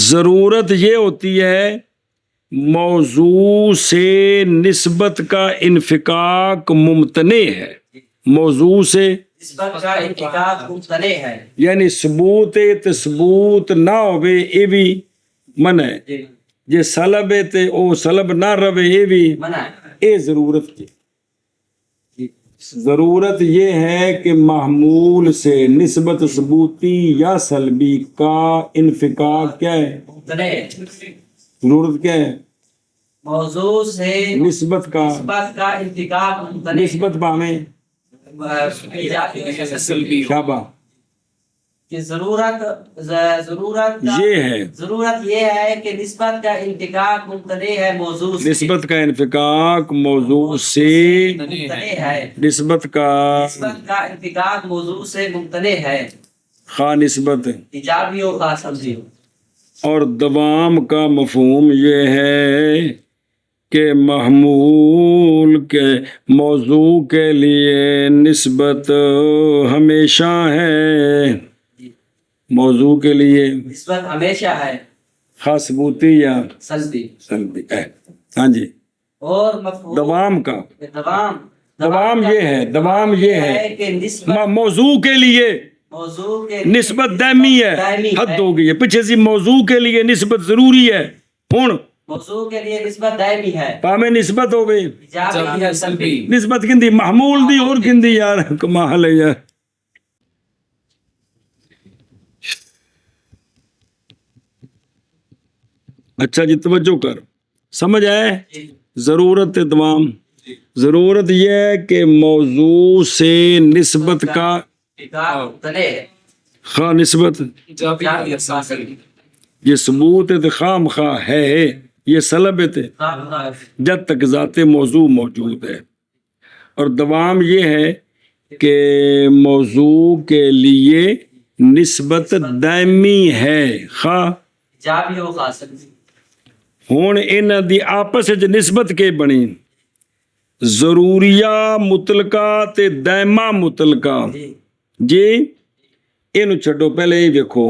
ضرورت یہ ہوتی ہے موضوع سے نسبت کا انفکاک ممتنع ہے، موضوع سے نسبت کا انفکاک ممتنع ہے، یعنی ثبوت تے ثبوت نہ ہوئے یہ بھی منع ہے، جی جے سلب ہے تے او سلب نہ رہے یہ بھی منع ہے۔ اے ضرورت کی جی ضرورت یہ ہے کہ محمول سے نسبت ثبوتی یا سلبی کا انفکاک کیا ہے، ممتنع ہے۔ ضرورت کیا ہے، موضوع سے نسبت کا نسبت کا انفکاک ممتنع ہے۔ نسبت باہیں سلبی شابہ کہ ضرورت یہ ہے، ضرورت یہ ہے کہ نسبت کا انفکاک ممتنع ہے موضوع سے، نسبت کا انفکاک موضوع سے ممتنع ہے، نسبت کا نسبت کا انفکاک موضوع سے ممتنع ہے، خواہ نسبت ایجابی ہو خاص سمجھی ہو۔ اور دوام کا مفہوم یہ ہے کہ محمول کے موضوع کے لیے نسبت ہمیشہ ہے، موضوع کے لیے نسبت ہمیشہ ہے، خاص ثبوتی یا سلبی۔ سلبی ہے۔ ہاں جی، اور مفہوم دوام کا دوام یہ ہے، دوام یہ ہے کہ نسبت موضوع کے لیے موضوع کے نسبت دائمی ہے، حد ہو گئی ہے، پیچھے سے موضوع کے لیے نسبت ضروری ہے، ہن موضوع کے لیے نسبت دائمی ہے، پامے نسبت ہوئے ایجابی یا سلبی۔ نسبت کندی محمول دی اور کندی یار کمال ہے یار۔ اچھا جی توجہ کر، سمجھ آئے؟ ضرورت دوام، ضرورت یہ ہے کہ موضوع سے نسبت کا انفکاک ممتنع ہے، خواہ نسبت ایجابی یا سلبی، یہ ثبوت ہے خام خواہ ہے، یہ سلب ہے جب تک ذات موضوع موجود ہے۔ اور دوام یہ ہے کہ موضوع کے لیے نسبت دائمی ہے، خواہ ایجابی ہو خاص سمجھی۔ ہون انہاں دی آپس وچ نسبت کے بنی ضروریہ مطلقہ تے دائمہ مطلقہ۔ جی اینو چھڈو، پہلے یہ ویکھو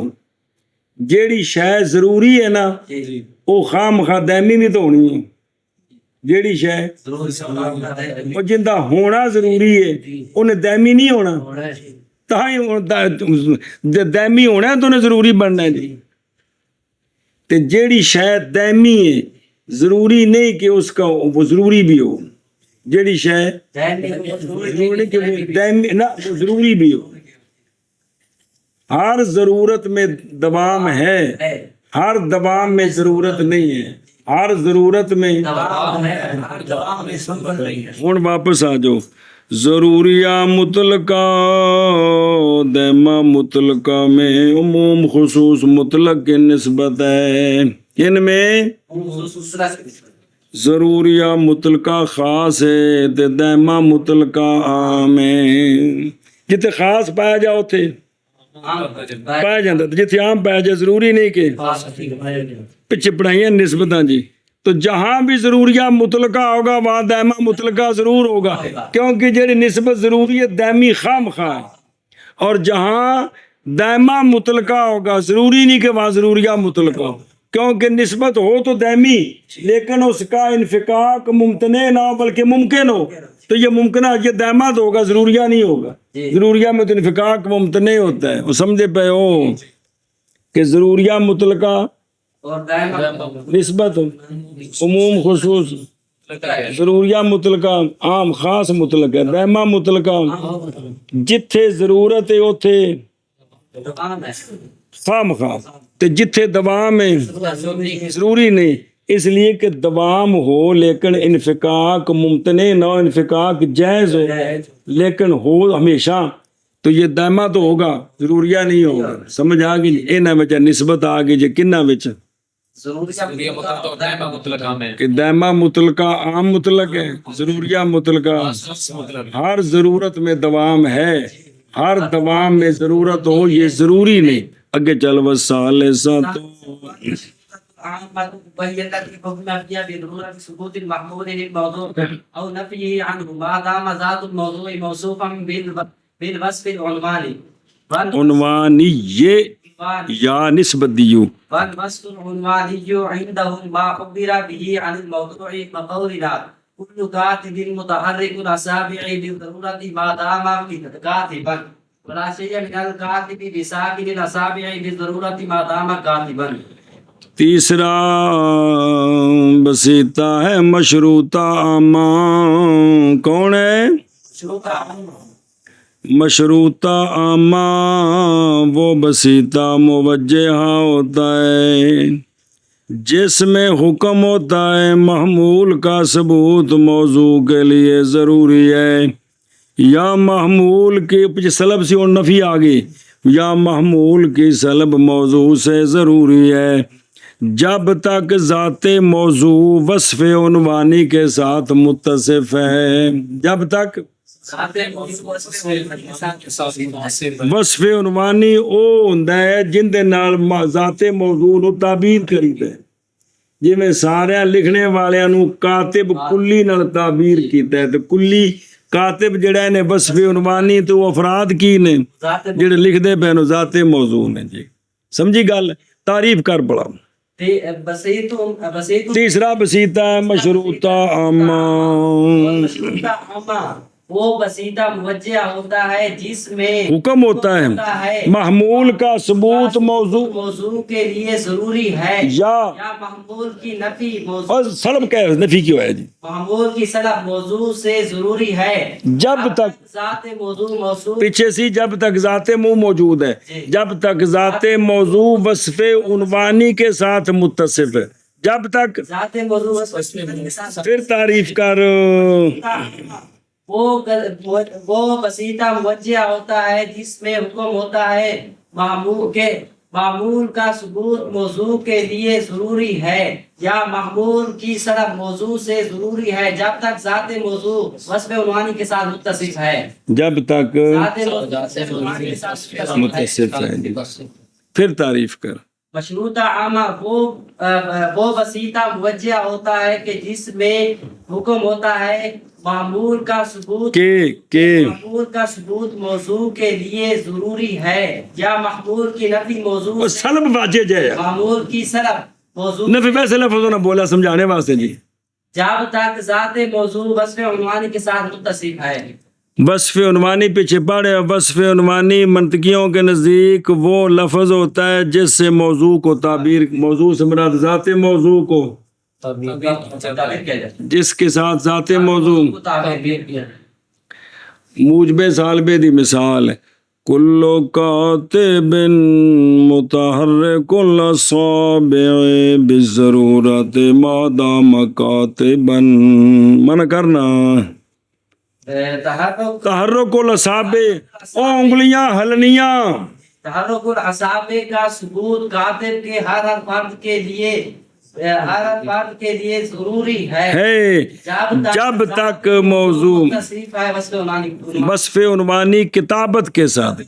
جیڑی شے ضروری ہے نا او خام خواہ دائمی بھی تو ہونی ہے، جیڑی شے او جندہ ہونا ضروری ہے انہیں دائمی نہیں ہونا، تاں دائمی ہونا ہے تو انہیں ضروری بننا ہے جی۔ تے جیڑی شے دائمی ہے ضروری نہیں کہ اس کا وہ ضروری بھی ہو، جیڑی شے ضروری کہ وہ دائمی نہ وہ ضروری بھی ہو۔ ہر ضرورت میں دوام ہے، ہر دوام میں ضرورت نہیں ہے، ہر ضرورت میں ہن واپس آ جاؤ۔ ضروریہ مطلقہ دائمہ مطلقہ میں عموم خصوص مطلق کی نسبت ہے، ان میں ضروریہ مطلقہ خاص ہے تے دائمہ مطلقہ عام ہے۔ جتے خاص پایا جاؤ تھے پایا جاتا، جتے عام پایا جائے ضروری نہیں کہ پیچھے پڑھائیاں نسبتاں جی۔ تو جہاں بھی ضروریہ مطلقہ ہوگا وہاں دائمہ مطلقہ ضرور ہوگا، کیونکہ جیڑی نسبت ضروری ہے دائمی خام خواہ ہے، اور جہاں دائمہ مطلقہ ہوگا ضروری نہیں کہ وہاں ضروریہ مطلقہ ہو، کیونکہ نسبت ہو تو دائمی لیکن اس کا انفکاک ممتنع نہ ہو بلکہ ممکن ہو، تو یہ ممکنہ یہ دائمہ تو ہوگا ضروریہ نہیں ہوگا، ضروریہ میں تو انفکاک ممتنع ہوتا ہے۔ وہ سمجھے پہ ہو کہ ضروریہ مطلقہ اور دائمہ نسبت عموم خصوص، ضروریہ مطلقہ عام خاص مطلق ہے، دائمہ مطلقہ جتھے ضرورت ہے اوتھے خام خواہ، تے جتھے دوام ہے ضروری نہیں، اس لیے کہ دوام ہو لیکن انفکاک ممتنع نہ ہو، انفکاک جائز ہو لیکن ہو ہمیشہ تو یہ دائمہ تو ہوگا ضروریہ نہیں ہوگا سمجھ آ گئی انہاں وچ نسبت آ گئی جے کنہاں وچ ضروریہ مطلق اور دائمہ مطلقہ میں کہ دائمہ مطلقہ عام مطلق ہے ضروریہ مطلقہ مطلق ہر ضرورت میں دوام ہے ہر دوام میں ضرورت ہو یہ ضروری نہیں اگے چل وصالسۃ عامة وهي التي حكم فيها بضرورة ثبوت المحمول للموضوع أو نفيه عنه ما دام ذات الموضوع موصوفا بالوصف العنواني عنوانی یہ یا نسبت دیو والوصف العنواني عنده ما عبر به عن الموضوع كقولنا كل كاتب متحرك الأصابع بالضرورة ما دام كاتبا ولا شيء من الكاتب بساكن الأصابع بالضرورة ما دام كاتبا تیسرا بسیطہ ہے مشروطہ عامہ کون ہے مشروطہ عامہ وہ بسیطہ موجہہ ہوتا ہے جس میں حکم ہوتا ہے محمول کا ثبوت موضوع کے لیے ضروری ہے یا محمول کی سلب سے اور نفی آگے یا محمول کی سلب موضوع سے ضروری ہے جب تک ذات موضوع وصف عنوانی کے ساتھ متصف ہے جب تک وصف عنوانی او ہوندا ہے جن دے نال ذات موضوع نو تعبیر کریدا ہے جویں سارے لکھنے والےاں نو کاتب کلی نال تعبیر کیتا ہے تے کلی کاتب جڑا نے وصف عنوانی تو وہ افراد کی نے جڑے لکھدے پے نو ذات موضوع نے جی سمجھی گل تعریف کر پڑا تیسرا بسیطہ ہے مشروطہ عامہ وہ بسیطہ موجہ ہوتا ہے جس میں حکم ہوتا ہے محمول کا ثبوت موضوع کے لیے ضروری ہے یا محمول کی نفی موضوع اور سلب کیا ہے نفی کیوں ہے جی محمول کی سلب موضوع سے ضروری ہے جب تک ذات موضوع موصوف پیچھے سی جب تک ذات منہ موجود ہے جب تک ذات موضوع وصف عنوانی کے ساتھ متصف ہے جب تک ذات موضوع وصف کے ساتھ پھر تعریف کر وہ بسیطہ موجہ ہوتا ہے جس میں حکم ہوتا ہے معمول کا ثبوت موضوع کے لیے ضروری ہے یا محمول کی سلب موضوع سے ضروری ہے جب تک ذات موضوع وصف عنوانی کے ساتھ متصف ہے جب تک ذات موضوع عنوانی کے ساتھ متصف ہے پھر تعریف کر مشروطہ عامہ وہ بسیطہ موجہ ہوتا ہے کہ جس میں حکم ہوتا ہے معمول کا ثبوت محمول کا ثبوت موضوع کے لیے ضروری ہے یا محمول کی نفی موضوع سلب واجب ہے معمول کی سلب موضوع نفی ویسے لفظوں نے بولا سمجھانے واسطے جی جب تک ذات موضوع وصف عنوانی کے ساتھ متصف ہے وصف عنوانی پیچھے پڑے وصف عنوانی منطقیوں کے نزدیک وہ لفظ ہوتا ہے جس سے موضوع کو تعبیر موضوع سے مراد ذات موضوع کو جس کے ساتھ ذات موضوع موجب سالبے دی مثال ہے کلو کاتب متحرک الاصابع بالضرورت ما دام کاتبا من کرنا تحرک الاصابع او انگلیاں ہلنیاں تحرک الاصابع کا ثبوت کاتب کے ہر فرد کے لیے ضروری ہے جب تک موضوع وصف عنوانی کتابت کے ساتھ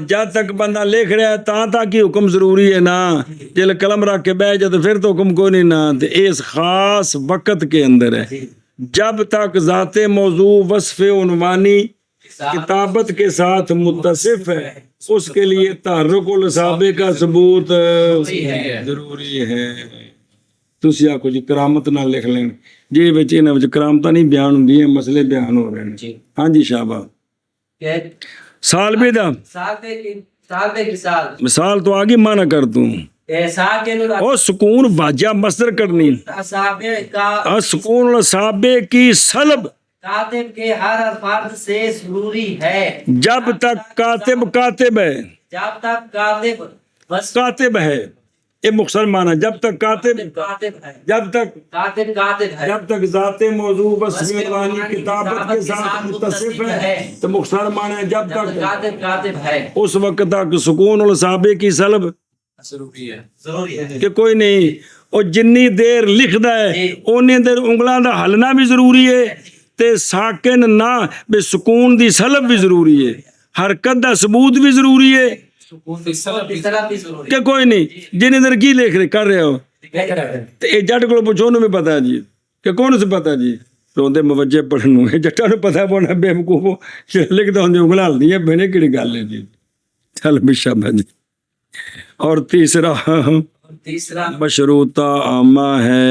جب تک بندہ لکھ رہا ہے تاں تک ہی حکم ضروری ہے نا جل قلم رکھ کے بیٹھ جائے تو پھر تو حکم کوئی نہیں نا اس خاص وقت کے اندر ہے جب تک ذات موضوع وصف عنوانی کتابت کے ساتھ متصف ہے اس کے لیے تحرک الاصابع کا ثبوت ضروری ہے تسی آکو جی کرامت نہ لکھ لیں جی بچے نہ بچے کرامتہ نہیں بیان ہوں دیئے مسئلے بیان ہو رہے ہیں ہاں جی شابہ سال دا مثال تو آگے مانا کر دوں اور سکون واجہ مصدر کرنی سکون الاصابع کی سلب کاتب کے ہر فرد سے ضروری ہے جب تک کاتب ہے جب تک کاتب کاتب ہے یہ مختصر معنی جب تک کاتب کاتب ہے، جب تک کاتب ہے، جب تک ذات موضوع وصف عنوانی کتابت کے ساتھ متصف ہے تو مختصر معنی ہے جب تک کاتب ہے، اس وقت تک سکون الصحابے کی سلب ضروری ہے. ضروری ہے. کہ کوئی نہیں اور جنی دیر لکھدا ہے اونی دیر انگلاں دا ہلنا بھی ضروری ہے تے ساکن نہ بے سکون دی سلب بھی ضروری ہے حرکت دا ثبوت بھی ضروری ہے اصطلاح بھی ضروری کہ کوئی نہیں جنی دیر کی لکھ رہے کر رہے ہو تے اے جٹ کو پوچھو نو میں پتہ ہے جی کہ کون سے پتہ جی روندے موجہ پڑھنو ہے جٹا نو پتہ بونا بے وقوف لکھ دا ہوندے انگلاں ہل دیاں بنے کیڑی گل ہے جی چل بشابہ جی. اور تیسرا مشروطہ عامہ ہے.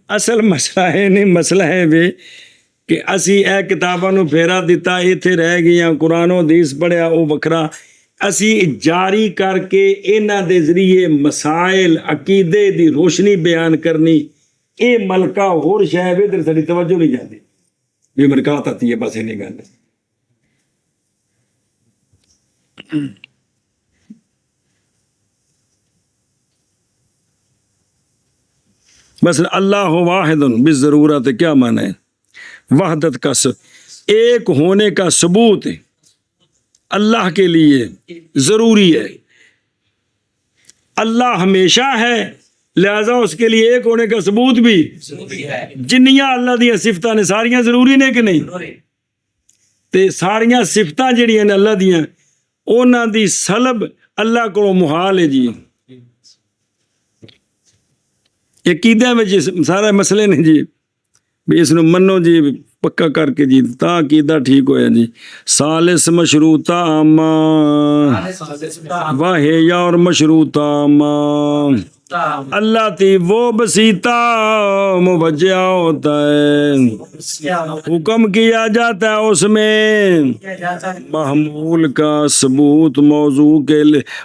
اصل مسئلہ ہے نہیں مسئلہ ہے وے کہ اسی اے کتاباں نو پھیرا دیتا ایتھے رہ گئیاں قرآن و حدیث پڑھیا او وکھرا اسی جاری کر کے انہاں دے ذریعے مسائل عقیدے دی روشنی بیان کرنی اے ملکہ ہور شے وے ادھر ساری توجہ نہیں جاندی بھی مرکات آتی ہے بس نہیں گل بس اللہ واحد بالضرورت کیا معنی ہے وحدت کا ایک ہونے کا ثبوت اللہ کے لیے ضروری ہے اللہ ہمیشہ ہے لہذا اس کے لیے ایک ہونے کا ثبوت بھی جنیاں اللہ دی صفتاں نے ساریاں ضروری نے کہ نہیں تے ساریاں صفتاں جڑیاں نے اللہ دیاں انہاں دی سلب اللہ کو محال ہے جی عقیدہ میں جی سارے مسئلے نے جی بھی اس نو منو جی پکا کر کے جی تا عقیدہ ٹھیک ہویا جی. ثالث مشروطہ عامہ واہیا اور مشروطہ عامہ اللہ تی وہ بسیطہ موجہ ہوتا ہے حکم کیا جاتا ہے اس میں محمول کا ثبوت موضوع کے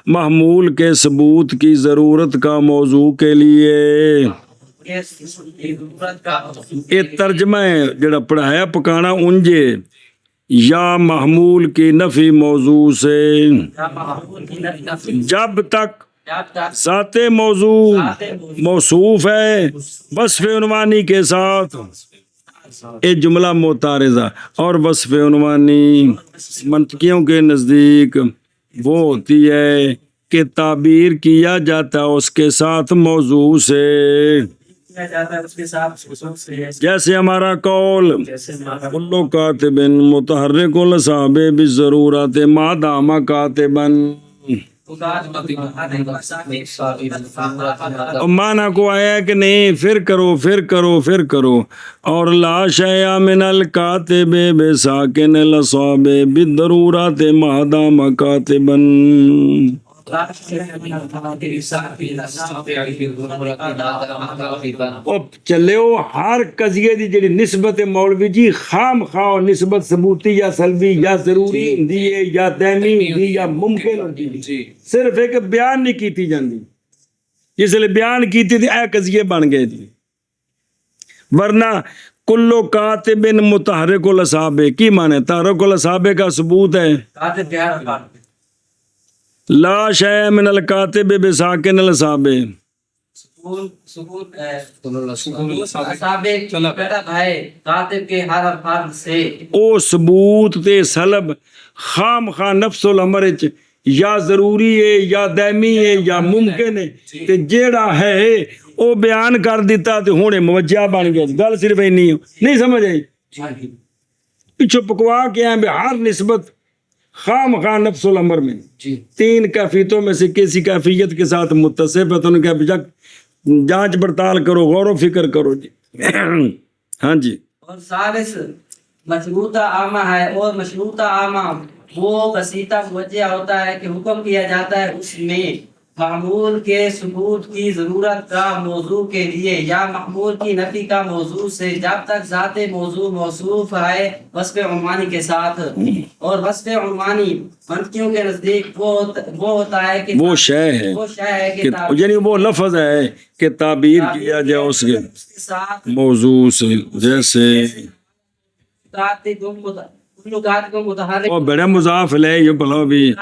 محمول کے ثبوت کی ضرورت کا موضوع کے لیے یہ ترجمہ ہے جڑا پڑھایا پکانا انجے یا محمول کی نفی موضوع سے جب تک ذات موضوع موصوف ہے وصف عنوانی کے ساتھ ایک جملہ معترضہ اور وصف عنوانی منطقیوں کے نزدیک وہ ہوتی ہے کہ تعبیر کیا جاتا ہے اس کے ساتھ موضوع سے جیسے ہمارا قول کلو کاتب متحرک الصحاب بالضرورت ما دام کاتبا مانا کو آیا کہ نہیں پھر کرو اور لا شیء من الکاتب بساکن الاصحاب بالضرورت ما دام کاتبا چلے ہو ہر قضیے دی جڑی نسبت مولوی جی خام خواہ نسبت ثبوتی یا سلبی یا ضروری ہوندی ہے یا دائمی ہوندی یا ممکن ہوندی ہے صرف ایک بیان نہیں کیتی جاندی جس لئے بیان کیتی تھی اے قضیے بن گئے جی ورنہ کلو کاتب متحرک الاصحاب کی معنی تحرک الاصحاب کا ثبوت ہے لا شیء من الکاتب بساکن الاصحاب او ثبوت تے سلب خام خواہ نفس الامر یا ضروری ہے یا دائمی ہے یا ممکن ہے تے جیڑا ہے او بیان کر دیتا تے ہونے موجہ بن گیا گل صرف ہی نہیں سمجھ آئی پیچھو پکوا کے ہیں ہر نسبت خام خواہ نفس الامر میں تین کیفیتوں میں سے کسی کیفیت کے ساتھ متصف ہے تو انہوں نے کہا جانچ پڑتال کرو غور و فکر کرو جی ہاں جی. اور ثالث مشروطہ عامہ ہے اور مشروطہ عامہ وہ بسیطہ موجہ ہوتا ہے کہ حکم کیا جاتا ہے اس میں معمول کے ثبوت کی ضرورت کا موضوع کے لیے یا معمول کی نفی کا موضوع سے جب تک ذات موضوع موصوف ہے وصف عنوانی کے ساتھ اور وصف عنوانی منطقیوں کے نزدیک وہ ہوتا ہے کہ وہ شے ہے یعنی وہ لفظ ہے کہ تعبیر کیا جائے اس کے ساتھ موضوع سے جیسے وہ بڑا مضاف لے یہ بھلا بھی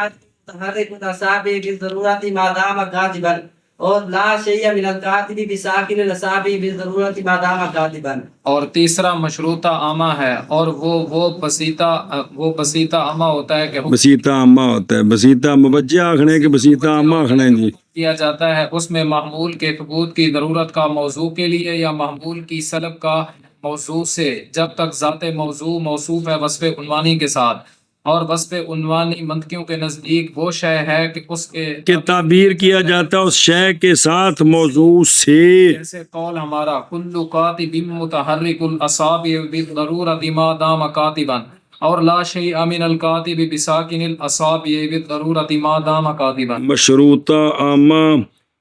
متحرك الأصابع بالضرورة ما دام كاذبا اور لا شيء من الكاتب بساكن الأصابع بالضرورة ما دام كاذبا. اور تیسرا مشروطہ عامہ ہے اور وہ بسیطہ عامہ ہوتا ہے کہ حکم بسیطہ عامہ ہوتا ہے. بسیطہ موجہ آخنے کہ بسیطہ عامہ آخنے جی. کیا جاتا ہے اس میں محمول کے ثبوت کی ضرورت کا موضوع کے لیے یا محمول کی سلب کا موضوع سے، جب تک ذات موضوع موصوف ہے وصف عنوانی کے ساتھ. اور وصف عنوانی منطقیوں کے نزدیک وہ شے ہے کہ اس کے کہ تعبیر کیا جاتا ہے اس شے کے ساتھ موضوع سے. جیسے قول ہمارا کل کاتب متحرک الاصابع بالضرورۃ ما دام کاتبا، اور لا شیء من الکاتب بساکن الاصابع بالضرورۃ ما دام کاتبا. مشروطہ عامہ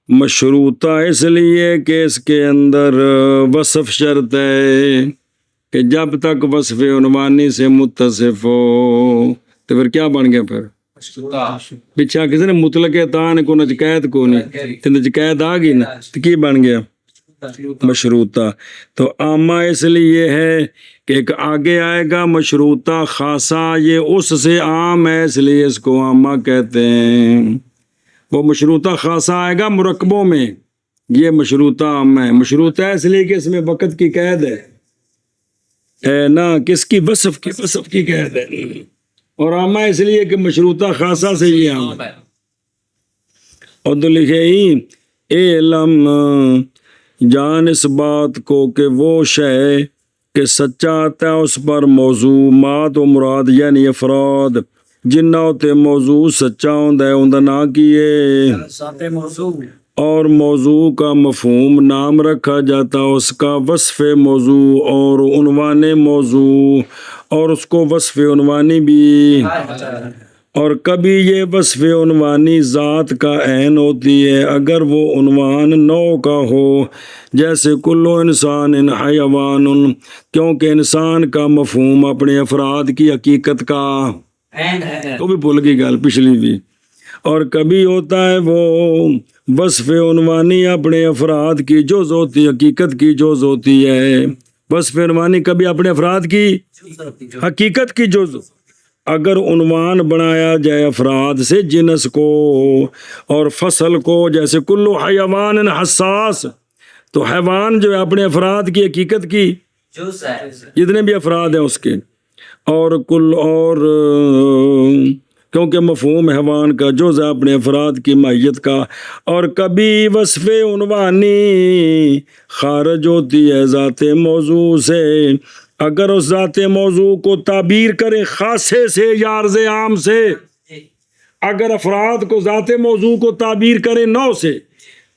مشروطہ اس لیے کہ اس کے اندر وصف شرط ہے کہ جب تک وصف عنوانی سے متصف ہو. تو پھر کیا بن گیا؟ پھر پچھا کسی نے مطلق تان کو نجقید کو نہیں، تو نجقید آ گئی نا، تو کی بن گیا؟ مشروطہ. تو عامہ اس لیے ہے کہ ایک آگے آئے گا مشروطہ خاصہ، یہ اس سے عام ہے اس لیے اس کو عامہ کہتے ہیں. وہ مشروطہ خاصہ آئے گا مرکبوں میں، یہ مشروطہ عامہ ہے. مشروطہ اس لیے کہ اس میں وقت کی قید ہے نا، کس کی؟ وصف کی قید ہے. اور عامہ اس لیے کہ مشروطہ خاصہ سے یہ عام ہے. اور تو لکھے ہی علم جان اس بات کو کہ وہ شے کہ سچا آتا ہے اس پر موضوع مات و مراد یعنی افراد جنہ ہوتے موضوع سچا ہوتا ہے اندر نہ کیے. اور موضوع کا مفہوم نام رکھا جاتا اس کا وصف موضوع اور عنوان موضوع، اور اس کو وصف عنوانی بھی. اور کبھی یہ وصف عنوانی ذات کا عین ہوتی ہے اگر وہ عنوان نوع کا ہو، جیسے کلو انسان حیوان، کیونکہ انسان کا مفہوم اپنے افراد کی حقیقت کا تو بھی بھول گئی گل پچھلی بھی. اور کبھی ہوتا ہے وہ وصف عنوانی اپنے افراد کی جز ہوتی حقیقت کی جز ہوتی ہے. وصف عنوانی کبھی اپنے افراد کی حقیقت کی جز. اگر عنوان بنایا جائے افراد سے جنس کو اور فصل کو، جیسے کلو حیوان حساس، تو حیوان جو ہے اپنے افراد کی حقیقت کی جتنے بھی افراد ہیں اس کے، اور کل اور کیونکہ مفہوم حیوان کا جز ہے اپنے افراد کی ماہیت کا. اور کبھی وصف عنوانی خارج ہوتی ہے ذات موضوع سے اگر اس ذات موضوع کو تعبیر کرے خاصے سے یا عرض عام سے. اگر افراد کو ذات موضوع کو تعبیر کرے نوع سے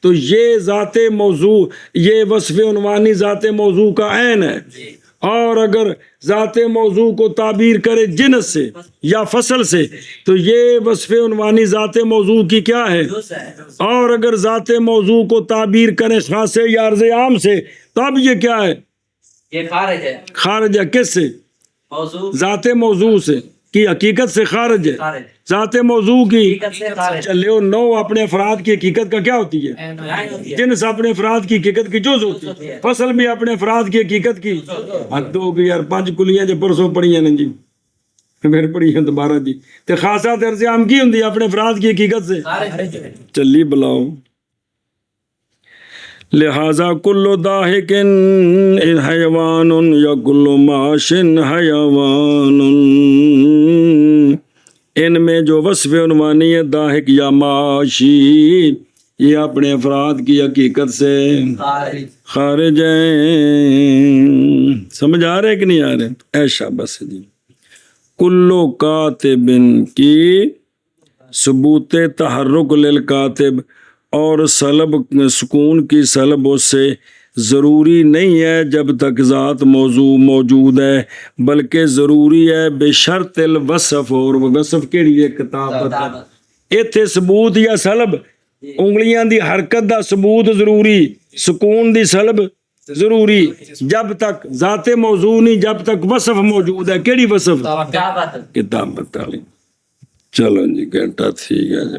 تو یہ ذات موضوع، یہ وصف عنوانی ذات موضوع کا عین ہے. اور اگر ذات موضوع کو تعبیر کرے جنس سے یا فصل سے تو یہ وصف عنوانی ذات موضوع کی کیا ہے؟ اور اگر ذات موضوع کو تعبیر کرے خاصے یا عرض عام سے تب یہ کیا ہے؟ یہ خارج ہے. خارج ہے کس سے؟ موضوع ذات موضوع سے کی حقیقت سے خارج ہے. ذات موضوع کی چلے نو اپنے افراد کی حقیقت کا کیا ہوتی ہے؟ جنس اپنے افراد کی حقیقت کی جز ہوتی ہے. فصل بھی اپنے افراد کی حقیقت کی حد ہو گئی یار. 5 کلیاں جو پرسوں پڑھی ہیں نا جی، پھر پڑھی ہیں دوبارہ جی. تو خاصہ درجے عام کی ہوتی ہے اپنے افراد کی حقیقت سے. چلی بلاؤ. لہذا کل ضاحک حیوان یا کل ماش حیوان، ان میں جو وصف عنوانی ہے ضاحک یا معاشی یہ اپنے افراد کی حقیقت سے خارج ہیں. سمجھ آ رہے کہ نہیں آ رہے؟ ایشا بس جی. کلو کاتب کی ثبوت تحرک للکاتب اور سلب سکون کی سلب اس سے ضروری نہیں ہے جب تک ذات موضوع موجود ہے، بلکہ ضروری ہے بشرط الوصف. اور وصف کے لیے کتابت ایتھے ثبوت یا سلب انگلیاں دی حرکت دا ثبوت ضروری، سکون دی سلب ضروری جب تک ذات موضوع نہیں، جب تک وصف موجود ہے. کیڑی وصف؟ کتابت. چلو جی گھنٹہ ٹھیک ہے جی.